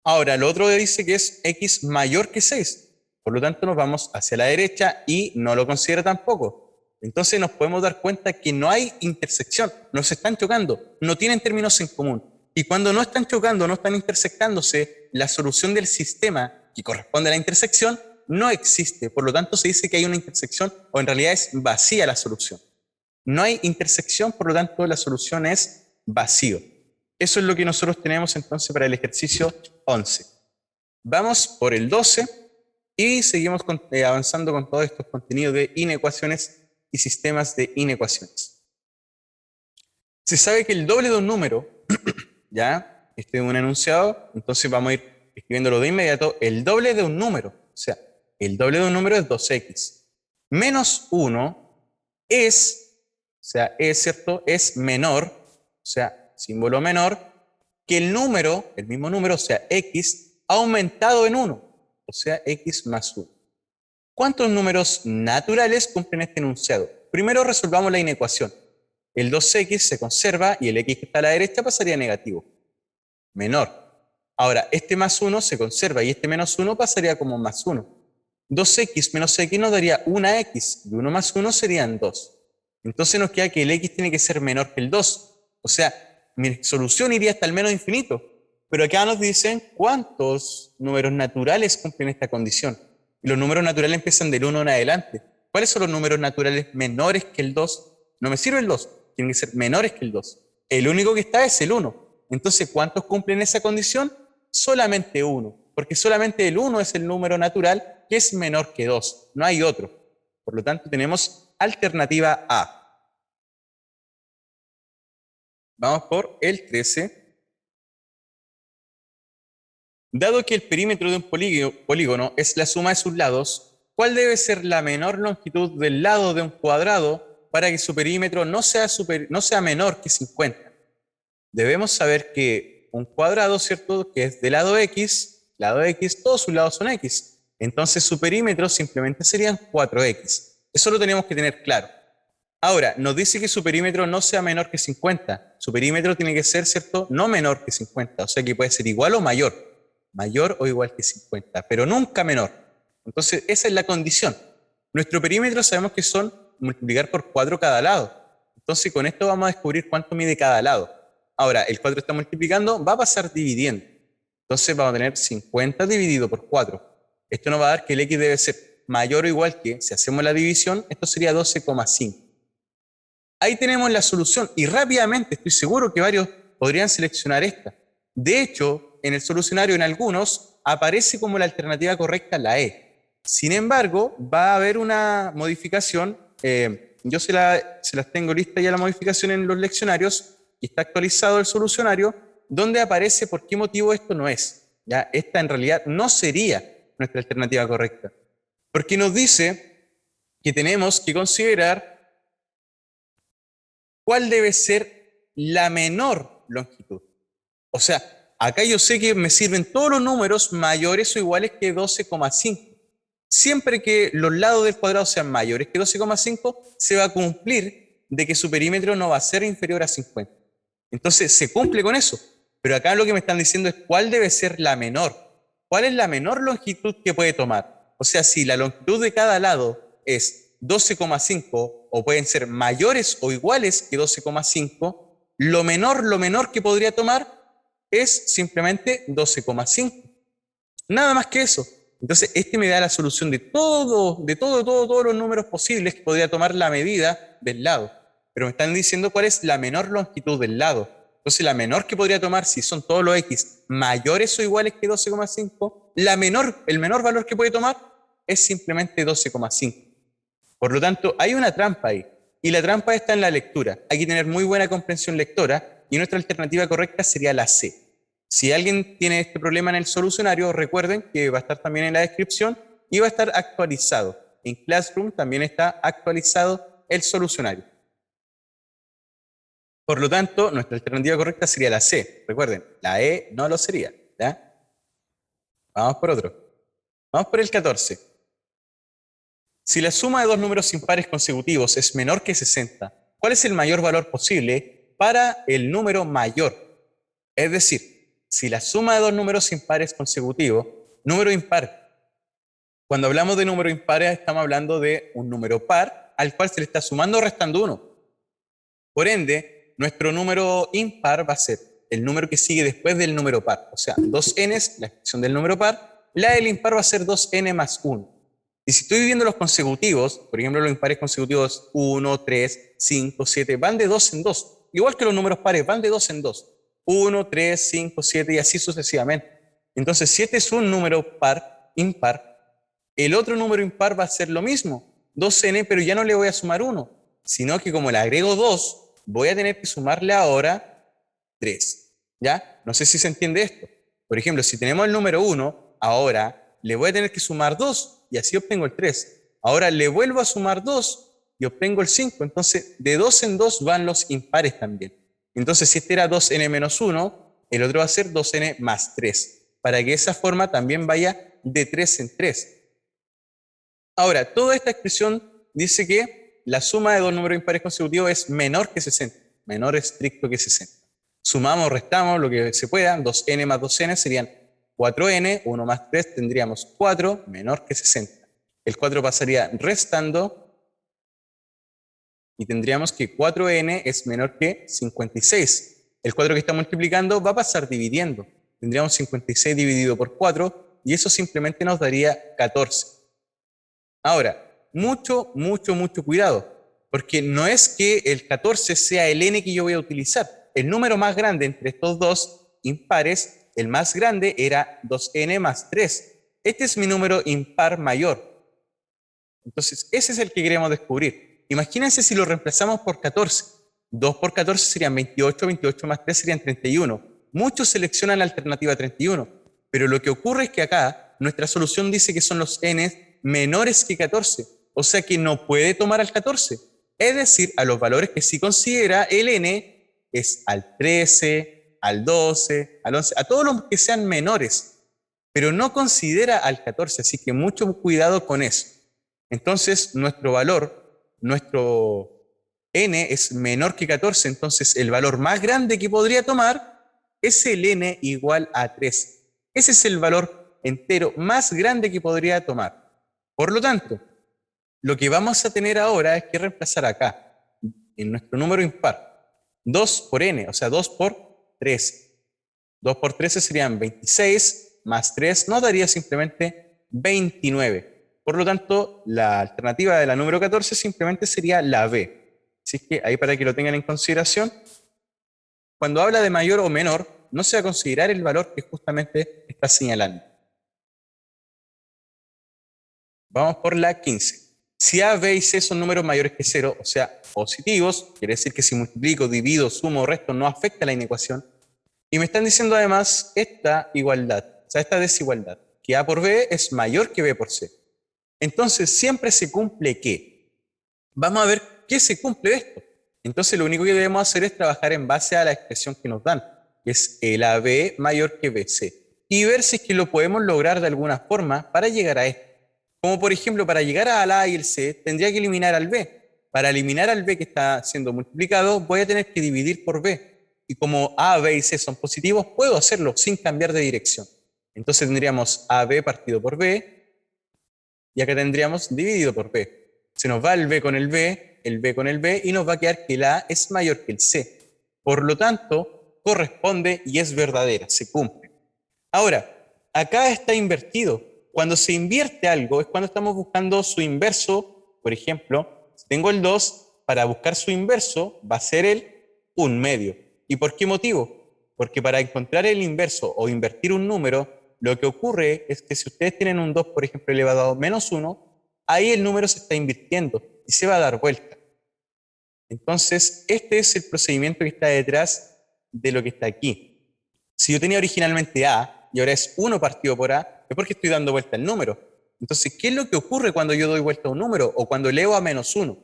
Ahora, lo otro dice que es x mayor que 6, por lo tanto nos vamos hacia la derecha y no lo considera tampoco. Entonces nos podemos dar cuenta que no hay intersección, no se están chocando, no tienen términos en común. Y cuando no están chocando, no están intersectándose, la solución del sistema que corresponde a la intersección no existe. Por lo tanto, se dice que hay una intersección, o en realidad es vacía la solución. No hay intersección, por lo tanto, la solución es vacío. Eso es lo que nosotros tenemos entonces para el ejercicio 11. Vamos por el 12 y seguimos avanzando con todos estos contenidos de inecuaciones y sistemas de inecuaciones. Se sabe que el doble de un número, ¿ya? Este es un enunciado, entonces vamos a ir escribiéndolo de inmediato. El doble de un número, o sea, el doble de un número es 2x. Menos 1 es, o sea, es cierto, es menor, o sea, símbolo menor, que el número, el mismo número, o sea, x, aumentado en 1, o sea, x más 1. ¿Cuántos números naturales cumplen este enunciado? Primero resolvamos la inecuación. El 2x se conserva y el x que está a la derecha pasaría negativo, menor. Ahora, este más 1 se conserva y este menos 1 pasaría como más 1. 2x menos x nos daría una x y 1 más 1 serían 2. Entonces nos queda que el x tiene que ser menor que el 2. O sea, mi solución iría hasta el menos infinito. Pero acá nos dicen cuántos números naturales cumplen esta condición. Y los números naturales empiezan del 1 en adelante. ¿Cuáles son los números naturales menores que el 2? No me sirve el 2, tienen que ser menores que el 2. El único que está es el 1. Entonces, ¿cuántos cumplen esa condición? Solamente 1, porque solamente el 1 es el número natural que es menor que 2. No hay otro. Por lo tanto, tenemos alternativa A. Vamos por el 13. Dado que el perímetro de un polígono es la suma de sus lados, ¿cuál debe ser la menor longitud del lado de un cuadrado para que su perímetro no sea menor que 50? Debemos saber que un cuadrado, ¿cierto?, que es de lado x, todos sus lados son x. Entonces su perímetro simplemente serían 4x. Eso lo tenemos que tener claro. Ahora, nos dice que su perímetro no sea menor que 50. Su perímetro tiene que ser, ¿cierto?, no menor que 50. O sea que puede ser igual o mayor. Mayor o igual que 50, pero nunca menor. Entonces, esa es la condición. Nuestro perímetro sabemos que son multiplicar por 4 cada lado. Entonces, con esto vamos a descubrir cuánto mide cada lado. Ahora, el 4 está multiplicando, va a pasar dividiendo. Entonces vamos a tener 50 dividido por 4. Esto nos va a dar que el x debe ser mayor o igual que, si hacemos la división, esto sería 12,5. Ahí tenemos la solución y rápidamente estoy seguro que varios podrían seleccionar esta. De hecho, en el solucionario en algunos aparece como la alternativa correcta la E. Sin embargo, va a haber una modificación. Yo se las tengo lista ya la modificación en los leccionarios y está actualizado el solucionario donde aparece por qué motivo esto no es. ¿Ya? Esta en realidad no sería nuestra alternativa correcta. Porque nos dice que tenemos que considerar cuál debe ser la menor longitud. O sea, acá yo sé que me sirven todos los números mayores o iguales que 12,5. Siempre que los lados del cuadrado sean mayores que 12,5, se va a cumplir de que su perímetro no va a ser inferior a 50. Entonces, se cumple con eso. Pero acá lo que me están diciendo es cuál debe ser la menor. ¿Cuál es la menor longitud que puede tomar? O sea, si la longitud de cada lado es 12,5 o pueden ser mayores o iguales que 12,5, lo menor que podría tomar es simplemente 12,5. Nada más que eso. Entonces, este me da la solución de todos los números posibles que podría tomar la medida del lado. Pero me están diciendo cuál es la menor longitud del lado. Entonces, la menor que podría tomar, si son todos los x mayores o iguales que 12,5, el menor valor que puede tomar es simplemente 12,5. Por lo tanto, hay una trampa ahí. Y la trampa está en la lectura. Hay que tener muy buena comprensión lectora y nuestra alternativa correcta sería la C. Si alguien tiene este problema en el solucionario, recuerden que va a estar también en la descripción y va a estar actualizado. En Classroom también está actualizado el solucionario. Por lo tanto, nuestra alternativa correcta sería la C. Recuerden, la E no lo sería. ¿Ya? Vamos por otro. Vamos por el 14. Si la suma de dos números impares consecutivos es menor que 60, ¿cuál es el mayor valor posible para el número mayor? Es decir, si la suma de dos números impares consecutivos, número impar, cuando hablamos de número impar estamos hablando de un número par al cual se le está sumando o restando 1. Por ende, nuestro número impar va a ser el número que sigue después del número par. O sea, 2n es la expresión del número par, la del impar va a ser 2n más 1. Y si estoy viendo los consecutivos, por ejemplo, los impares consecutivos 1, 3, 5, 7, van de 2 en 2. Igual que los números pares, van de 2 en 2. 1, 3, 5, 7 y así sucesivamente. Entonces, si este es un número impar, el otro número impar va a ser lo mismo, 2n, pero ya no le voy a sumar 1, sino que como le agrego 2, voy a tener que sumarle ahora 3. ¿Ya? No sé si se entiende esto. Por ejemplo, si tenemos el número 1, ahora le voy a tener que sumar 2 y así obtengo el 3. Ahora le vuelvo a sumar 2 y obtengo el 5. Entonces, de 2 en 2 van los impares también. Entonces, si este era 2n menos 1, el otro va a ser 2n más 3, para que esa forma también vaya de 3 en 3. Ahora, toda esta expresión dice que la suma de dos números impares consecutivos es menor que 60, menor estricto que 60. Sumamos, restamos lo que se pueda, 2n más 2n serían 4n, 1 más 3 tendríamos 4, menor que 60. El 4 pasaría restando y tendríamos que 4n es menor que 56. El 4 que está multiplicando va a pasar dividiendo. Tendríamos 56 dividido por 4 y eso simplemente nos daría 14. Ahora, mucho cuidado, porque no es que el 14 sea el n que yo voy a utilizar. El número más grande entre estos dos impares, el más grande era 2n más 3. Este es mi número impar mayor. Entonces, ese es el que queremos descubrir. Imagínense si lo reemplazamos por 14. 2 por 14 serían 28, 28 más 3 serían 31. Muchos seleccionan la alternativa 31, pero lo que ocurre es que acá nuestra solución dice que son los n menores que 14, o sea que no puede tomar al 14. Es decir, a los valores que sí considera el n es al 13, al 12, al 11, a todos los que sean menores, pero no considera al 14, así que mucho cuidado con eso. Entonces, nuestro valor, nuestro n es menor que 14, entonces el valor más grande que podría tomar es el n igual a 3. Ese es el valor entero más grande que podría tomar. Por lo tanto, lo que vamos a tener ahora es que reemplazar acá, en nuestro número impar, 2 por n, o sea, 2 por 13. 2 por 13 serían 26, más 3 nos daría simplemente 29. Por lo tanto, la alternativa de la número 14 simplemente sería la B. Así que ahí para que lo tengan en consideración, cuando habla de mayor o menor, no se va a considerar el valor que justamente está señalando. Vamos por la 15. Si A, B y C son números mayores que 0, o sea, positivos, quiere decir que si multiplico, divido, sumo o resto no afecta la inecuación. Y me están diciendo además esta igualdad, o sea, esta desigualdad, que A por B es mayor que B por C. Entonces, siempre se cumple ¿qué? Vamos a ver qué se cumple de esto. Entonces, lo único que debemos hacer es trabajar en base a la expresión que nos dan, que es el AB mayor que BC, y ver si es que lo podemos lograr de alguna forma para llegar a esto. Como por ejemplo, para llegar al A y el C, tendría que eliminar al B. Para eliminar al B que está siendo multiplicado, voy a tener que dividir por B. Y como A, B y C son positivos, puedo hacerlo sin cambiar de dirección. Entonces tendríamos AB partido por B, y acá tendríamos dividido por B. Se nos va el B con el B con el B, y nos va a quedar que el A es mayor que el C. Por lo tanto, corresponde y es verdadera, se cumple. Ahora, acá está invertido. Cuando se invierte algo es cuando estamos buscando su inverso. Por ejemplo, si tengo el 2, para buscar su inverso va a ser el 1/2. ¿Y por qué motivo? Porque para encontrar el inverso o invertir un número, lo que ocurre es que si ustedes tienen un 2, por ejemplo, elevado a -1, ahí el número se está invirtiendo y se va a dar vuelta. Entonces, este es el procedimiento que está detrás de lo que está aquí. Si yo tenía originalmente A y ahora es 1 partido por A, es porque estoy dando vuelta al número. Entonces, ¿qué es lo que ocurre cuando yo doy vuelta a un número o cuando elevo a -1?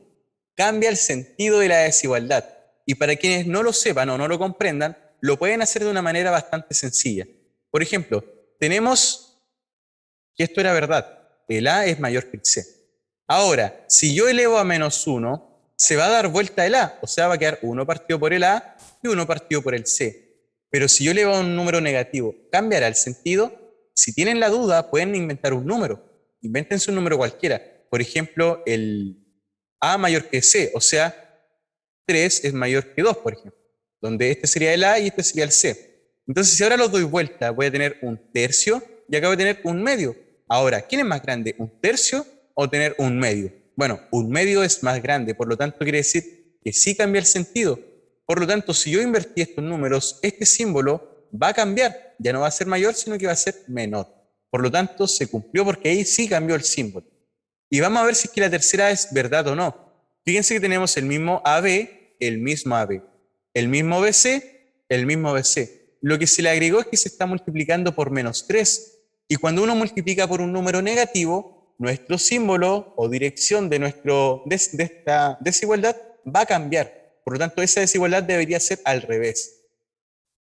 Cambia el sentido de la desigualdad. Y para quienes no lo sepan o no lo comprendan, lo pueden hacer de una manera bastante sencilla. Por ejemplo, tenemos que esto era verdad. El A es mayor que el C. Ahora, si yo elevo a -1, se va a dar vuelta el A. O sea, va a quedar 1 partido por el A y 1 partido por el C. Pero si yo elevo a un número negativo, ¿cambiará el sentido? Si tienen la duda, pueden inventar un número. Invéntense un número cualquiera. Por ejemplo, el A mayor que C, o sea, 3 es mayor que 2, por ejemplo. Donde este sería el A y este sería el C. Entonces, si ahora los doy vuelta, voy a tener 1/3 y acá voy a tener 1/2. Ahora, ¿quién es más grande? ¿1/3 o tener 1/2? Bueno, 1/2 es más grande, por lo tanto quiere decir que sí cambia el sentido. Por lo tanto, si yo invertí estos números, este símbolo va a cambiar. Ya no va a ser mayor, sino que va a ser menor. Por lo tanto, se cumplió porque ahí sí cambió el símbolo. Y vamos a ver si es que la tercera es verdad o no. Fíjense que tenemos el mismo AB, el mismo AB. El mismo BC, el mismo BC. Lo que se le agregó es que se está multiplicando por -3. Y cuando uno multiplica por un número negativo, nuestro símbolo o dirección de esta desigualdad va a cambiar. Por lo tanto, esa desigualdad debería ser al revés.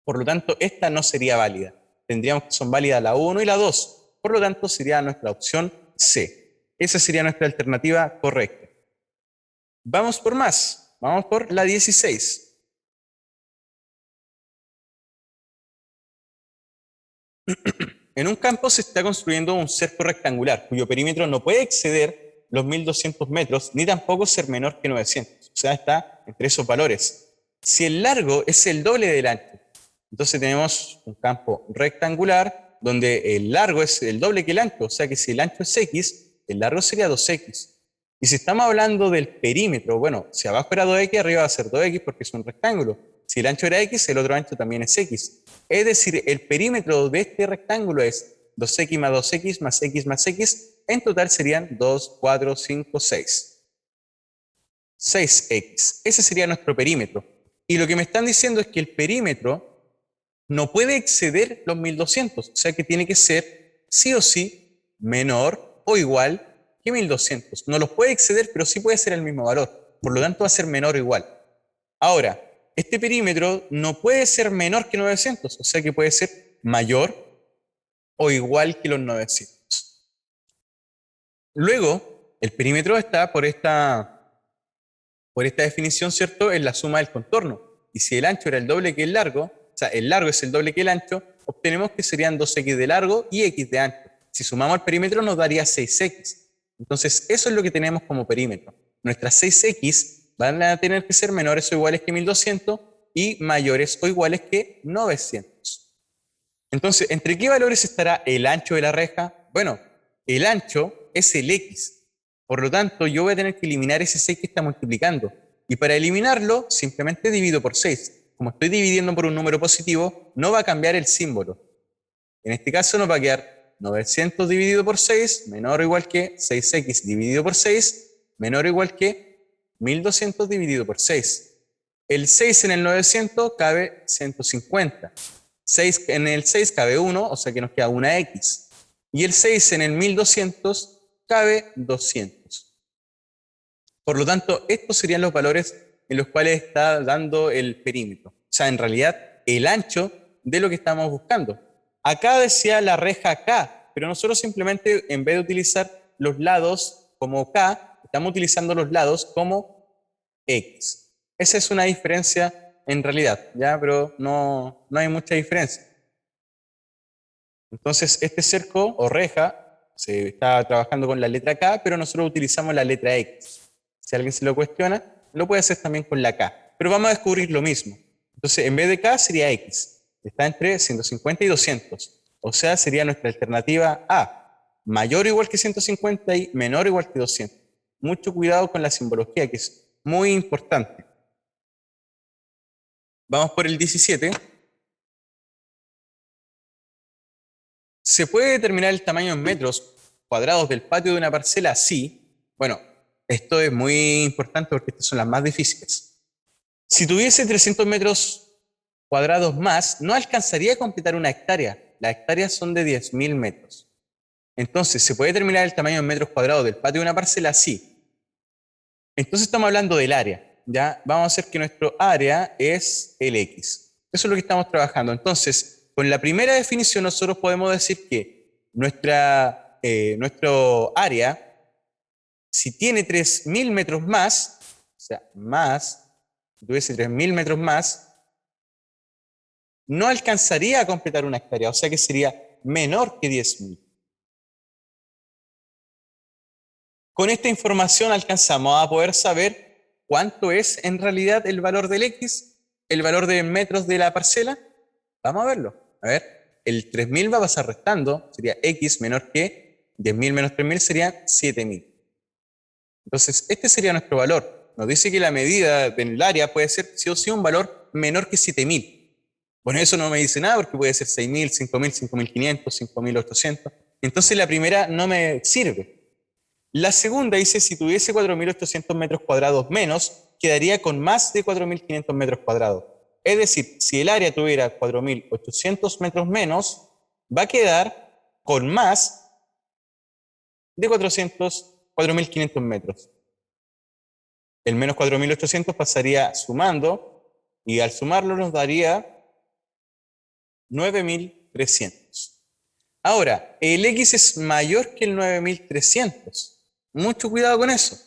Por lo tanto, esta no sería válida. Tendríamos que son válidas la 1 y la 2. Por lo tanto, sería nuestra opción C. Esa sería nuestra alternativa correcta. Vamos por más. Vamos por la 16. En un campo se está construyendo un cerco rectangular cuyo perímetro no puede exceder los 1200 metros ni tampoco ser menor que 900. O sea, está entre esos valores. Si el largo es el doble del ancho, entonces tenemos un campo rectangular donde el largo es el doble que el ancho. O sea que si el ancho es X, el largo sería 2X. Y si estamos hablando del perímetro, bueno, si abajo era 2X, arriba va a ser 2X porque es un rectángulo. Si el ancho era X, el otro ancho también es X. Es decir, el perímetro de este rectángulo es 2X más 2X más X más X. En total serían 2, 4, 5, 6. 6X. Ese sería nuestro perímetro. Y lo que me están diciendo es que el perímetro no puede exceder los 1200. O sea que tiene que ser sí o sí menor o igual que 1200. No los puede exceder, pero sí puede ser el mismo valor. Por lo tanto, va a ser menor o igual. Ahora, este perímetro no puede ser menor que 900, o sea que puede ser mayor o igual que los 900. Luego, el perímetro está por esta definición, ¿cierto?, en la suma del contorno. Y si el ancho era el doble que el largo, o sea, el largo es el doble que el ancho, obtenemos que serían 2x de largo y x de ancho. Si sumamos el perímetro nos daría 6x. Entonces, eso es lo que tenemos como perímetro. Nuestras 6x van a tener que ser menores o iguales que 1200 y mayores o iguales que 900. Entonces, ¿entre qué valores estará el ancho de la reja? Bueno, el ancho es el X. Por lo tanto, yo voy a tener que eliminar ese 6 que está multiplicando. Y para eliminarlo, simplemente divido por 6. Como estoy dividiendo por un número positivo, no va a cambiar el símbolo. En este caso nos va a quedar 900 dividido por 6 menor o igual que 6x dividido por 6 menor o igual que 1200 dividido por 6. El 6 en el 900 cabe 150. 6 en el 6 cabe 1, o sea que nos queda una X. Y el 6 en el 1200 cabe 200. Por lo tanto, estos serían los valores en los cuales está dando el perímetro. O sea, en realidad, el ancho de lo que estamos buscando. Acá decía la reja K, pero nosotros simplemente, en vez de utilizar los lados como K, estamos utilizando los lados como X. Esa es una diferencia en realidad, ¿ya? Pero no hay mucha diferencia. Entonces, este cerco o reja se está trabajando con la letra K, pero nosotros utilizamos la letra X. Si alguien se lo cuestiona, lo puede hacer también con la K. Pero vamos a descubrir lo mismo. Entonces, en vez de K sería X. Está entre 150 y 200. O sea, sería nuestra alternativa A. Mayor o igual que 150 y menor o igual que 200. Mucho cuidado con la simbología, que es muy importante. Vamos por el 17. ¿Se puede determinar el tamaño en metros cuadrados del patio de una parcela? Sí. Bueno, esto es muy importante porque estas son las más difíciles. Si tuviese 300 metros cuadrados más, no alcanzaría a completar una hectárea. Las hectáreas son de 10.000 metros. Entonces, ¿se puede determinar el tamaño en metros cuadrados del patio de una parcela? Sí. Entonces estamos hablando del área. ¿Ya? Vamos a hacer que nuestro área es el X. Eso es lo que estamos trabajando. Entonces, con la primera definición nosotros podemos decir que nuestro área, si tiene 3.000 metros más, o sea, más, si tuviese 3.000 metros más, no alcanzaría a completar una hectárea, o sea que sería menor que 10.000. Con esta información alcanzamos a poder saber cuánto es en realidad el valor del X, el valor de metros de la parcela. Vamos a verlo. A ver, el 3.000 va a pasar restando, sería X menor que 10.000 menos 3.000 sería 7.000. Entonces, este sería nuestro valor. Nos dice que la medida del área puede ser sí o sí un valor menor que 7.000. Bueno, eso no me dice nada porque puede ser 6.000, 5.000, 5.500, 5.800. Entonces la primera no me sirve. La segunda dice si tuviese 4.800 metros cuadrados menos, quedaría con más de 4.500 metros cuadrados. Es decir, si el área tuviera 4.800 metros menos, va a quedar con más de 4.500 metros. El menos 4.800 pasaría sumando y al sumarlo nos daría 9.300. Ahora, el X es mayor que el 9.300. Mucho cuidado con eso.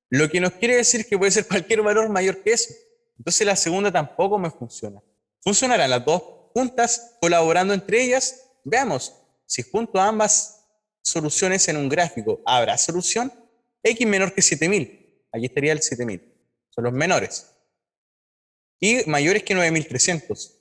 Lo que nos quiere decir que puede ser cualquier valor mayor que eso. Entonces la segunda tampoco me funciona. Funcionarán las dos juntas colaborando entre ellas. Veamos, si junto a ambas soluciones en un gráfico habrá solución, X menor que 7.000. Aquí estaría el 7.000. Son los menores. Y mayores que 9.300.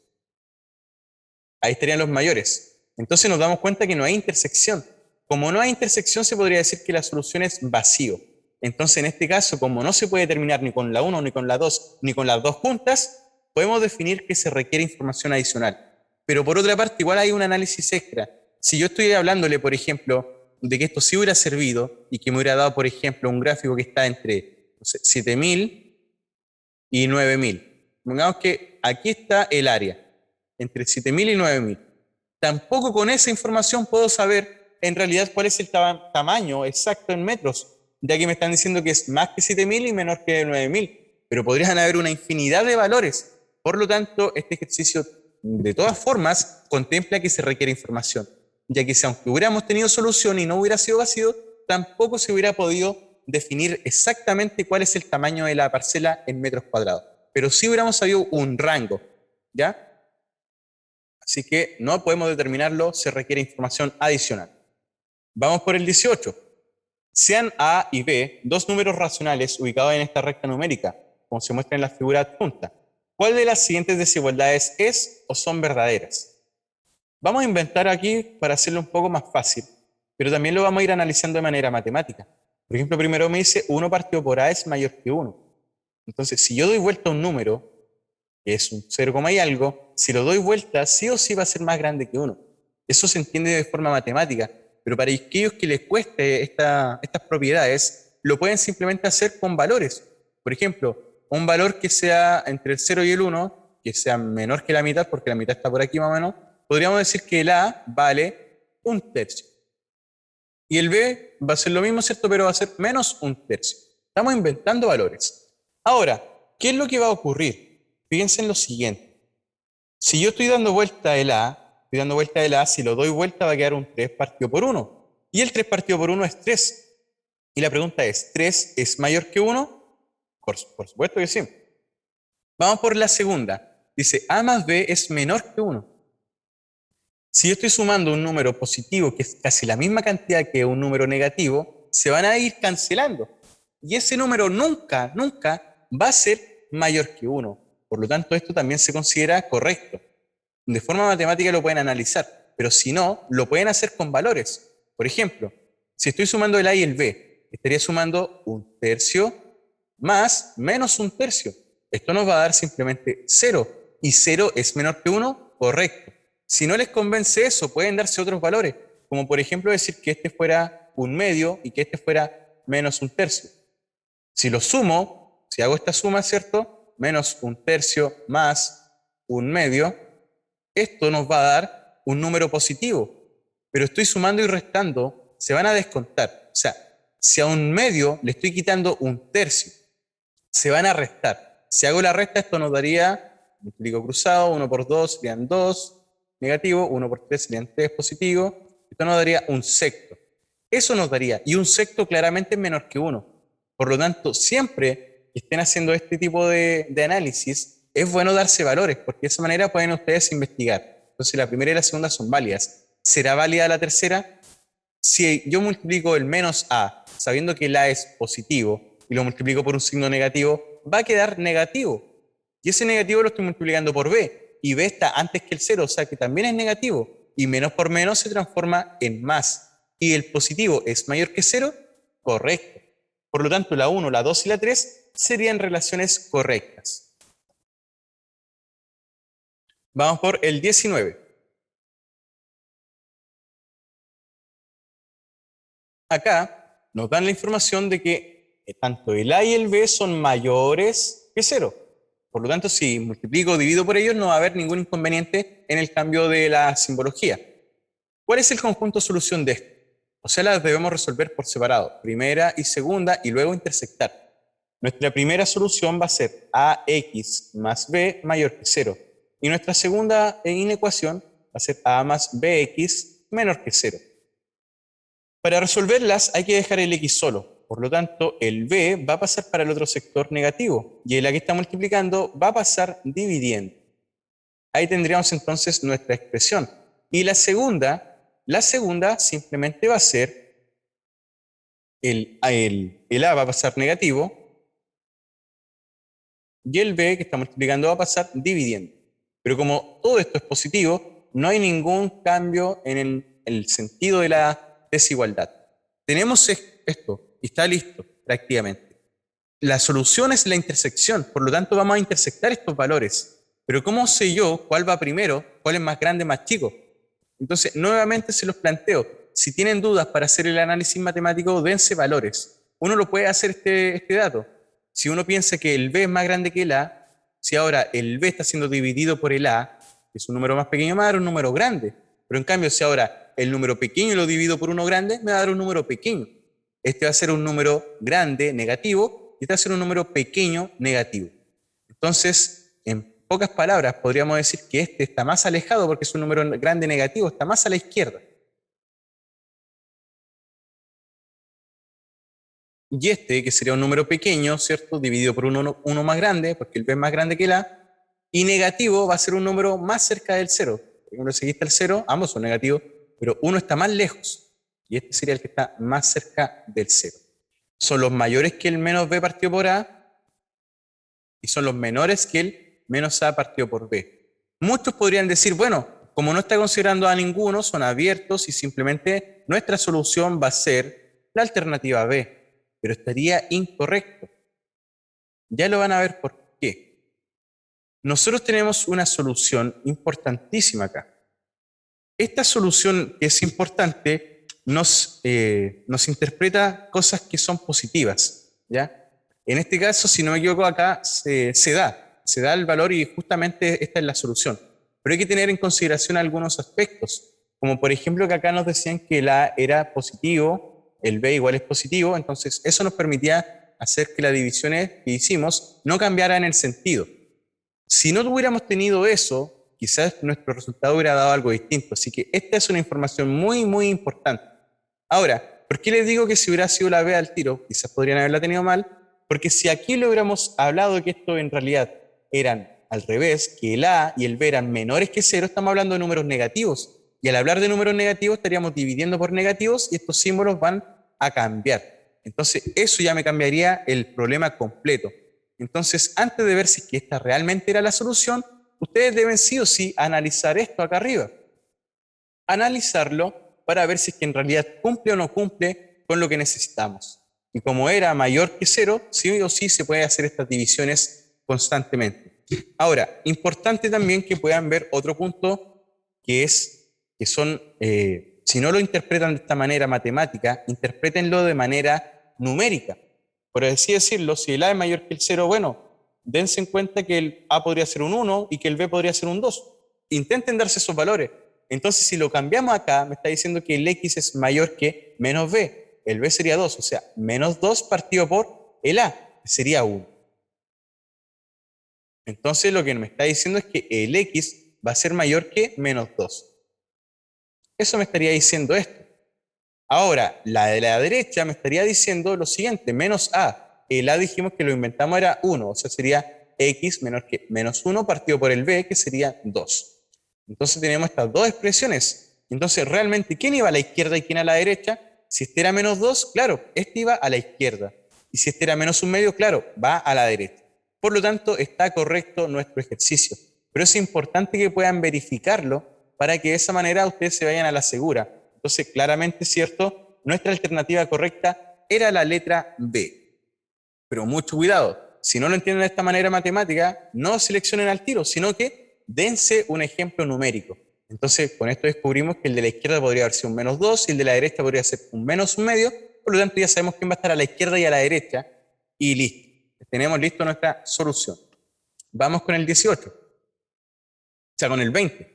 Ahí estarían los mayores. Entonces nos damos cuenta que no hay intersección. Como no hay intersección, se podría decir que la solución es vacío. Entonces, en este caso, como no se puede terminar ni con la 1, ni con la 2, ni con las dos juntas, podemos definir que se requiere información adicional. Pero por otra parte, igual hay un análisis extra. Si yo estoy hablándole, por ejemplo, de que esto sí hubiera servido y que me hubiera dado, por ejemplo, un gráfico que está entre 7.000 y 9.000. Pongamos que aquí está el área, entre 7.000 y 9.000. Tampoco con esa información puedo saber en realidad cuál es el tamaño exacto en metros, ya que me están diciendo que es más que 7.000 y menor que 9.000, pero podrían haber una infinidad de valores. Por lo tanto, este ejercicio de todas formas contempla que se requiere información, ya que si aunque hubiéramos tenido solución y no hubiera sido vacío, tampoco se hubiera podido definir exactamente cuál es el tamaño de la parcela en metros cuadrados, pero sí hubiéramos sabido un rango, ¿ya? Así que no podemos determinarlo, se requiere información adicional. Vamos por el 18. Sean A y B dos números racionales ubicados en esta recta numérica, como se muestra en la figura adjunta. ¿Cuál de las siguientes desigualdades es o son verdaderas? Vamos a inventar aquí para hacerlo un poco más fácil, pero también lo vamos a ir analizando de manera matemática. Por ejemplo, primero me dice 1 partido por A es mayor que 1. Entonces, si yo doy vuelta a un número, que es un 0, y algo, si lo doy vuelta, sí o sí va a ser más grande que 1. Eso se entiende de forma matemática, pero para aquellos que les cueste estas propiedades, lo pueden simplemente hacer con valores. Por ejemplo, un valor que sea entre el 0 y el 1, que sea menor que la mitad, porque la mitad está por aquí más o menos, podríamos decir que el A vale un tercio. Y el B va a ser lo mismo, ¿cierto? Pero va a ser menos un tercio. Estamos inventando valores. Ahora, ¿qué es lo que va a ocurrir? Fíjense en lo siguiente. Si yo estoy dando vuelta el A, si lo doy vuelta va a quedar un 3 partido por 1. Y el 3 partido por 1 es 3. Y la pregunta es, ¿3 es mayor que 1? Por supuesto que sí. Vamos por la segunda. Dice, A más B es menor que 1. Si yo estoy sumando un número positivo, que es casi la misma cantidad que un número negativo, se van a ir cancelando. Y ese número nunca, nunca va a ser mayor que 1. Por lo tanto, esto también se considera correcto. De forma matemática lo pueden analizar, pero si no, lo pueden hacer con valores. Por ejemplo, si estoy sumando el A y el B, estaría sumando un tercio más menos un tercio. Esto nos va a dar simplemente 0. ¿Y 0 es menor que 1? Correcto. Si no les convence eso, pueden darse otros valores, como por ejemplo decir que este fuera un medio y que este fuera menos un tercio. Si lo sumo, si hago esta suma, ¿cierto? Menos un tercio más un medio, esto nos va a dar un número positivo. Pero estoy sumando y restando, se van a descontar. O sea, si a un medio le estoy quitando un tercio, se van a restar. Si hago la resta, esto nos daría, multiplico cruzado, 1 por 2 serían 2, negativo, 1 por 3 serían 3, positivo. Esto nos daría un sexto. Eso nos daría, y un sexto claramente es menor que 1. Por lo tanto, siempre que estén haciendo este tipo de análisis, es bueno darse valores, porque de esa manera pueden ustedes investigar. Entonces, la primera y la segunda son válidas. ¿Será válida la tercera? Si yo multiplico el menos A, sabiendo que el A es positivo, y lo multiplico por un signo negativo, va a quedar negativo. Y ese negativo lo estoy multiplicando por B, y B está antes que el 0, o sea que también es negativo. Y menos por menos se transforma en más. ¿Y el positivo es mayor que 0? Correcto. Por lo tanto, la 1, la 2 y la 3 serían relaciones correctas. Vamos por el 19. Acá nos dan la información de que tanto el A y el B son mayores que 0. Por lo tanto, si multiplico o divido por ellos, no va a haber ningún inconveniente en el cambio de la simbología. ¿Cuál es el conjunto solución de esto? O sea, las debemos resolver por separado, primera y segunda, y luego intersectar. Nuestra primera solución va a ser AX más B mayor que 0. Y nuestra segunda inecuación va a ser A más BX menor que 0. Para resolverlas hay que dejar el X solo. Por lo tanto, el B va a pasar para el otro sector negativo. Y el A que está multiplicando va a pasar dividiendo. Ahí tendríamos entonces nuestra expresión. Y la segunda simplemente va a ser el A va a pasar negativo y el B que está multiplicando va a pasar dividiendo. Pero como todo esto es positivo, no hay ningún cambio en el sentido de la desigualdad. Tenemos esto y está listo prácticamente. La solución es la intersección, por lo tanto vamos a intersectar estos valores. Pero ¿cómo sé yo cuál va primero, cuál es más grande, más chico? Entonces, nuevamente se los planteo. Si tienen dudas para hacer el análisis matemático, dense valores. Uno lo puede hacer este dato. Si uno piensa que el B es más grande que el A, si ahora el B está siendo dividido por el A, que es un número más pequeño, me va a dar un número grande. Pero en cambio, si ahora el número pequeño lo divido por uno grande, me va a dar un número pequeño. Este va a ser un número grande, negativo, y este va a ser un número pequeño, negativo. Entonces, en pocas palabras, podríamos decir que este está más alejado porque es un número grande negativo, está más a la izquierda. Y este, que sería un número pequeño, ¿cierto? Dividido por uno más grande, porque el B es más grande que el A, y negativo va a ser un número más cerca del 0. Por ejemplo, si aquí está el 0, ambos son negativos, pero uno está más lejos, y este sería el que está más cerca del 0. Son los mayores que el menos B partido por A, y son los menores que el menos A partido por B. Muchos podrían decir, bueno, como no está considerando a ninguno, son abiertos y simplemente nuestra solución va a ser la alternativa B, pero estaría incorrecto. Ya lo van a ver por qué. Nosotros tenemos una solución importantísima acá. Esta solución que es importante nos interpreta cosas que son positivas, ¿ya? En este caso, si no me equivoco, acá se da el valor y justamente esta es la solución. Pero hay que tener en consideración algunos aspectos, como por ejemplo que acá nos decían que el A era positivo, el B igual es positivo, entonces eso nos permitía hacer que las divisiones que hicimos no cambiaran el sentido. Si no hubiéramos tenido eso, quizás nuestro resultado hubiera dado algo distinto. Así que esta es una información muy, muy importante. Ahora, ¿por qué les digo que si hubiera sido la B al tiro, quizás podrían haberla tenido mal? Porque si aquí le hubiéramos hablado de que esto en realidad eran al revés, que el A y el B eran menores que 0, estamos hablando de números negativos. Y al hablar de números negativos estaríamos dividiendo por negativos y estos símbolos van a cambiar. Entonces eso ya me cambiaría el problema completo. Entonces, antes de ver si esta realmente era la solución, ustedes deben sí o sí analizar esto acá arriba. Analizarlo para ver si es que en realidad cumple o no cumple con lo que necesitamos. Y como era mayor que 0, sí o sí se puede hacer estas divisiones constantemente. Ahora, importante también que puedan ver otro punto que son, si no lo interpretan de esta manera matemática, interprétenlo de manera numérica. Por así decirlo, si el A es mayor que el 0, bueno, dense en cuenta que el A podría ser un 1 y que el B podría ser un 2. Intenten darse esos valores. Entonces, si lo cambiamos acá, me está diciendo que el X es mayor que menos B. El B sería 2, o sea, menos 2 partido por el A, sería 1. Entonces, lo que me está diciendo es que el X va a ser mayor que menos 2. Eso me estaría diciendo esto. Ahora, la de la derecha me estaría diciendo lo siguiente, menos A. El A dijimos que lo inventamos era 1, o sea, sería X menor que menos 1 partido por el B, que sería 2. Entonces tenemos estas dos expresiones. Entonces, realmente, ¿quién iba a la izquierda y quién a la derecha? Si este era menos 2, claro, este iba a la izquierda. Y si este era menos 1/2, claro, va a la derecha. Por lo tanto, está correcto nuestro ejercicio. Pero es importante que puedan verificarlo para que de esa manera ustedes se vayan a la segura. Entonces, claramente, ¿cierto? Nuestra alternativa correcta era la letra B. Pero mucho cuidado, si no lo entienden de esta manera matemática, no seleccionen al tiro, sino que dense un ejemplo numérico. Entonces, con esto descubrimos que el de la izquierda podría haber sido un menos 2 y el de la derecha podría ser un menos 1/2. Por lo tanto, ya sabemos quién va a estar a la izquierda y a la derecha. Y listo. Tenemos listo nuestra solución. Vamos con el 18. O sea, con el 20.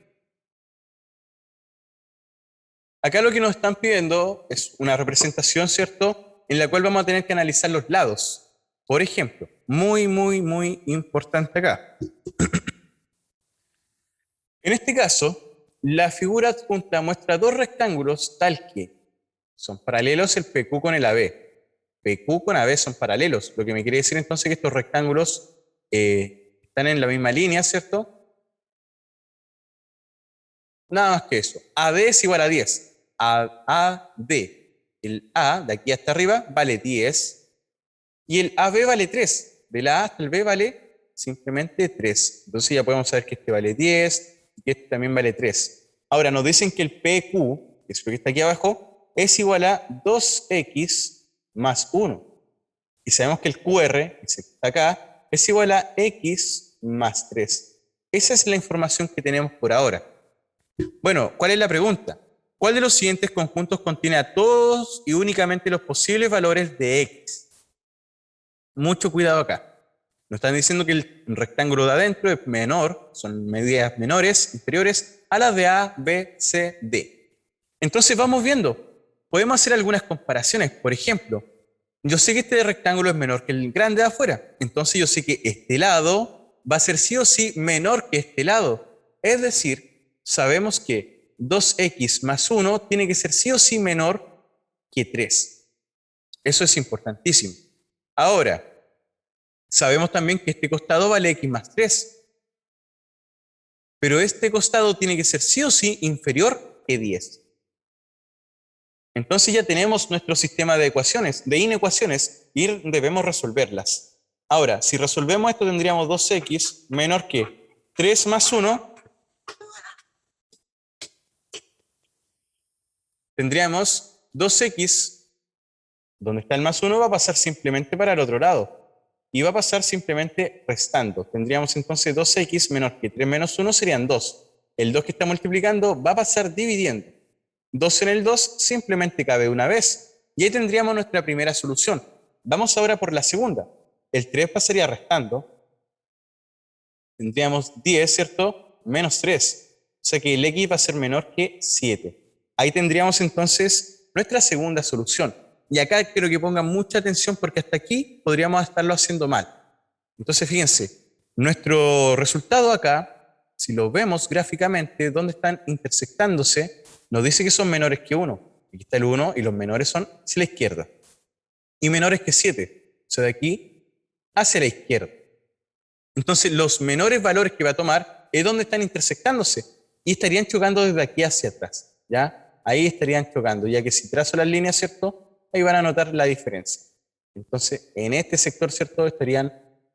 Acá lo que nos están pidiendo es una representación, ¿cierto?, en la cual vamos a tener que analizar los lados. Por ejemplo, muy, muy, muy importante acá. En este caso, la figura adjunta muestra dos rectángulos tal que son paralelos el PQ con el AB. PQ con AB son paralelos, lo que me quiere decir entonces que estos rectángulos están en la misma línea, ¿cierto? Nada más que eso. AD es igual a 10. AD, el A de aquí hasta arriba vale 10 y el AB vale 3. De la A hasta el B vale simplemente 3. Entonces ya podemos saber que este vale 10 y que este también vale 3. Ahora nos dicen que el PQ, que es lo que está aquí abajo, es igual a 2x más 1. Y sabemos que el QR, que está acá, es igual a x más 3. Esa es la información que tenemos por ahora. Bueno, ¿cuál es la pregunta? ¿Cuál de los siguientes conjuntos contiene a todos y únicamente los posibles valores de x? Mucho cuidado acá. Nos están diciendo que el rectángulo de adentro es menor, son medidas menores, inferiores a las de A, B, C, D. Entonces vamos viendo. Podemos hacer algunas comparaciones. Por ejemplo, yo sé que este rectángulo es menor que el grande de afuera. Entonces yo sé que este lado va a ser sí o sí menor que este lado. Es decir, sabemos que 2x más 1 tiene que ser sí o sí menor que 3. Eso es importantísimo. Ahora, sabemos también que este costado vale x más 3. Pero este costado tiene que ser sí o sí inferior que 10. Entonces ya tenemos nuestro sistema de ecuaciones, de inecuaciones, y debemos resolverlas. Ahora, si resolvemos esto tendríamos 2x menor que 3 más 1 tendríamos 2x, donde está el más 1, va a pasar simplemente para el otro lado. Y va a pasar simplemente restando. Tendríamos entonces 2x menor que 3 menos 1 serían 2. El 2 que está multiplicando va a pasar dividiendo. 2 en el 2 simplemente cabe una vez. Y ahí tendríamos nuestra primera solución. Vamos ahora por la segunda. El 3 pasaría restando. Tendríamos 10, ¿cierto? Menos 3. O sea que el x va a ser menor que 7. Ahí tendríamos entonces nuestra segunda solución. Y acá quiero que pongan mucha atención porque hasta aquí podríamos estarlo haciendo mal. Entonces fíjense, nuestro resultado acá, si lo vemos gráficamente, donde están intersectándose, nos dice que son menores que 1. Aquí está el 1 y los menores son hacia la izquierda. Y menores que 7. O sea, de aquí hacia la izquierda. Entonces los menores valores que va a tomar es donde están intersectándose y estarían chocando desde aquí hacia atrás, ¿ya? Ahí estarían chocando, ya que si trazo las líneas, ¿cierto? Ahí van a notar la diferencia. Entonces, en este sector, ¿cierto? Estarían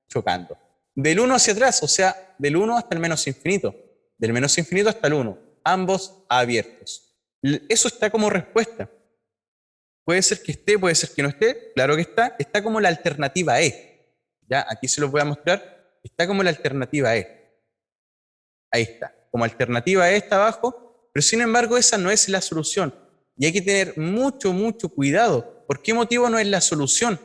chocando. Del 1 hacia atrás, o sea, del 1 hasta el menos infinito. Del menos infinito hasta el 1. Ambos abiertos. Eso está como respuesta. Puede ser que esté, puede ser que no esté. Claro que está. Está como la alternativa E. ¿Ya? Aquí se los voy a mostrar. Está como la alternativa E. Ahí está. Como alternativa E está abajo. Pero sin embargo, esa no es la solución. Y hay que tener mucho, mucho cuidado. ¿Por qué motivo no es la solución?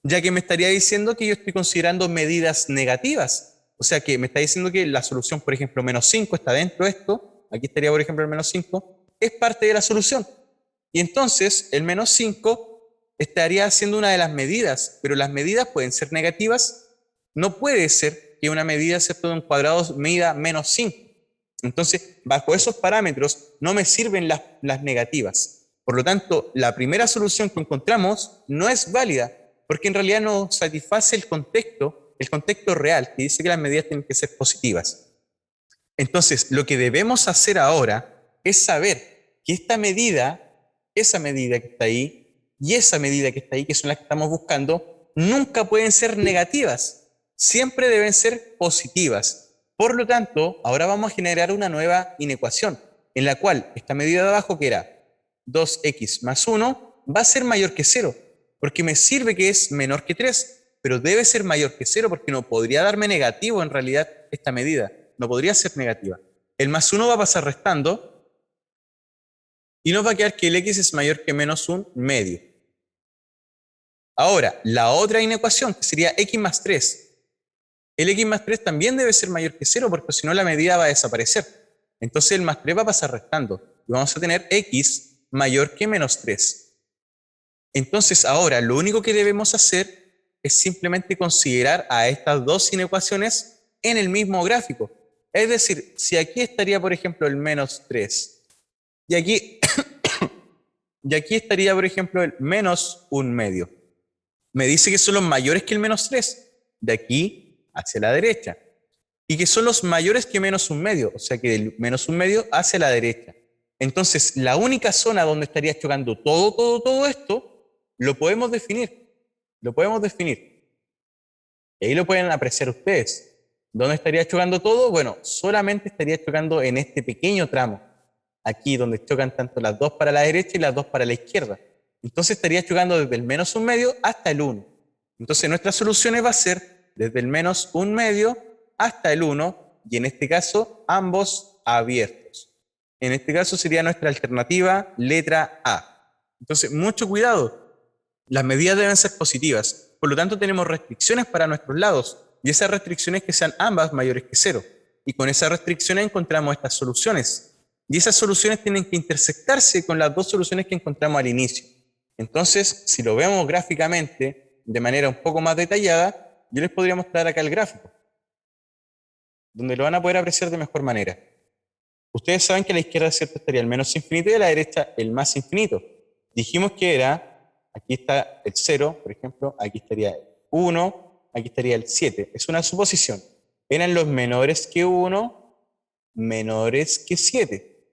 Ya que me estaría diciendo que yo estoy considerando medidas negativas. O sea que me está diciendo que la solución, por ejemplo, menos 5 está dentro de esto. Aquí estaría, por ejemplo, el menos 5. Es parte de la solución. Y entonces el menos 5 estaría siendo una de las medidas. Pero las medidas pueden ser negativas. No puede ser que una medida, ¿cierto?, de un cuadrado mida menos 5. Entonces, bajo esos parámetros no me sirven las negativas. Por lo tanto, la primera solución que encontramos no es válida, porque en realidad no satisface el contexto real, que dice que las medidas tienen que ser positivas. Entonces, lo que debemos hacer ahora es saber que esta medida, esa medida que está ahí, y esa medida que está ahí, que son las que estamos buscando, nunca pueden ser negativas, siempre deben ser positivas. Por lo tanto, ahora vamos a generar una nueva inecuación, en la cual esta medida de abajo, que era 2x más 1, va a ser mayor que 0, porque me sirve que es menor que 3, pero debe ser mayor que 0 porque no podría darme negativo en realidad esta medida, no podría ser negativa. El más 1 va a pasar restando y nos va a quedar que el x es mayor que menos un medio. Ahora, la otra inecuación, que sería x más 3, el x más 3 también debe ser mayor que 0 porque si no la medida va a desaparecer. Entonces el más 3 va a pasar restando y vamos a tener x mayor que menos 3. Entonces ahora lo único que debemos hacer es simplemente considerar a estas dos inecuaciones en el mismo gráfico. Es decir, si aquí estaría, por ejemplo, el menos 3 y aquí, y aquí estaría, por ejemplo, el menos un medio. Me dice que son los mayores que el menos 3, de aquí hacia la derecha, y que son los mayores que menos un medio, o sea que del menos un medio hacia la derecha. Entonces, la única zona donde estaría chocando todo esto, lo podemos definir. Y ahí lo pueden apreciar ustedes. ¿Dónde estaría chocando todo? Bueno, solamente estaría chocando en este pequeño tramo, aquí donde chocan tanto las dos para la derecha y las dos para la izquierda. Entonces estaría chocando desde el menos un medio hasta el 1. Entonces nuestras soluciones va a ser desde el menos un medio hasta el 1, y en este caso ambos abiertos. En este caso sería nuestra alternativa letra A. Entonces, mucho cuidado. Las medidas deben ser positivas. Por lo tanto, tenemos restricciones para nuestros lados, y esas restricciones que sean ambas mayores que 0. Y con esas restricciones encontramos estas soluciones. Y esas soluciones tienen que intersectarse con las dos soluciones que encontramos al inicio. Entonces, si lo vemos gráficamente de manera un poco más detallada, yo les podría mostrar acá el gráfico, donde lo van a poder apreciar de mejor manera. Ustedes saben que a la izquierda, ¿cierto?, estaría el menos infinito y a la derecha el más infinito. Dijimos que era, aquí está el 0, por ejemplo, aquí estaría el 1, aquí estaría el 7. Es una suposición. Eran los menores que 1, menores que 7.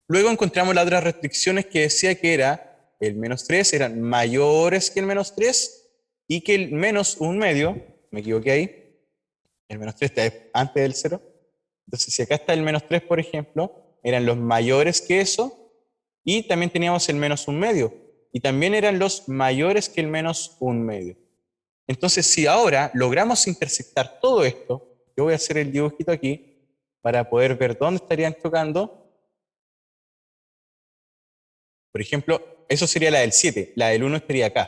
Luego encontramos las otras restricciones que decía que era el menos 3 eran mayores que el menos 3 y que el menos un medio, me equivoqué ahí, el menos 3 está antes del 0. Entonces, si acá está el menos 3, por ejemplo, eran los mayores que eso y también teníamos el menos 1/2, y también eran los mayores que el menos 1/2. Entonces, si ahora logramos intersectar todo esto, yo voy a hacer el dibujito aquí para poder ver dónde estarían chocando. Por ejemplo, eso sería la del 7, la del 1 estaría acá.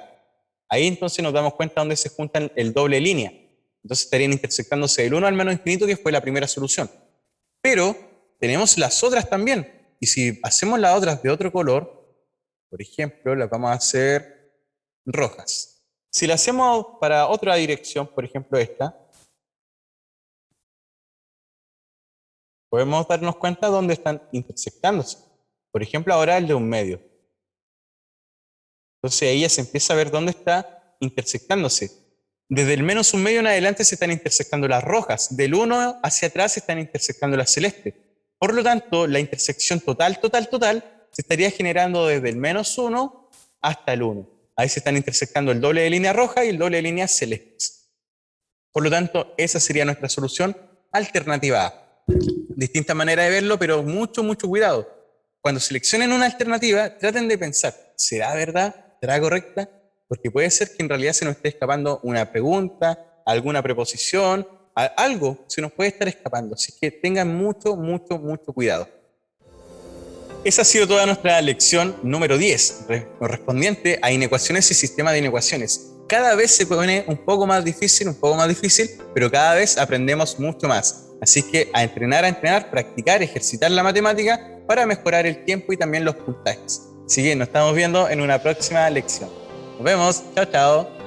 Ahí entonces nos damos cuenta dónde se juntan el doble línea. Entonces estarían intersectándose del 1 al menos infinito, que fue la primera solución. Pero tenemos las otras también. Y si hacemos las otras de otro color, por ejemplo, las vamos a hacer rojas. Si las hacemos para otra dirección, por ejemplo esta, podemos darnos cuenta dónde están intersectándose. Por ejemplo, ahora el de 1/2. Entonces ahí ya se empieza a ver dónde está intersectándose. Desde el menos 1/2 en adelante se están intersectando las rojas. Del 1 hacia atrás se están intersectando las celestes. Por lo tanto, la intersección total se estaría generando desde el menos 1 hasta el 1. Ahí se están intersectando el doble de línea roja y el doble de línea celestes. Por lo tanto, esa sería nuestra solución alternativa A. Distinta manera de verlo, pero mucho cuidado. Cuando seleccionen una alternativa, traten de pensar, ¿será verdad? ¿Será correcta? Porque puede ser que en realidad se nos esté escapando una pregunta, alguna preposición, algo se nos puede estar escapando. Así que tengan mucho cuidado. Esa ha sido toda nuestra lección número 10, correspondiente a inecuaciones y sistemas de inecuaciones. Cada vez se pone un poco más difícil, pero cada vez aprendemos mucho más. Así que a entrenar, practicar, ejercitar la matemática para mejorar el tiempo y también los puntajes. Así que nos estamos viendo en una próxima lección. Nos vemos, chao.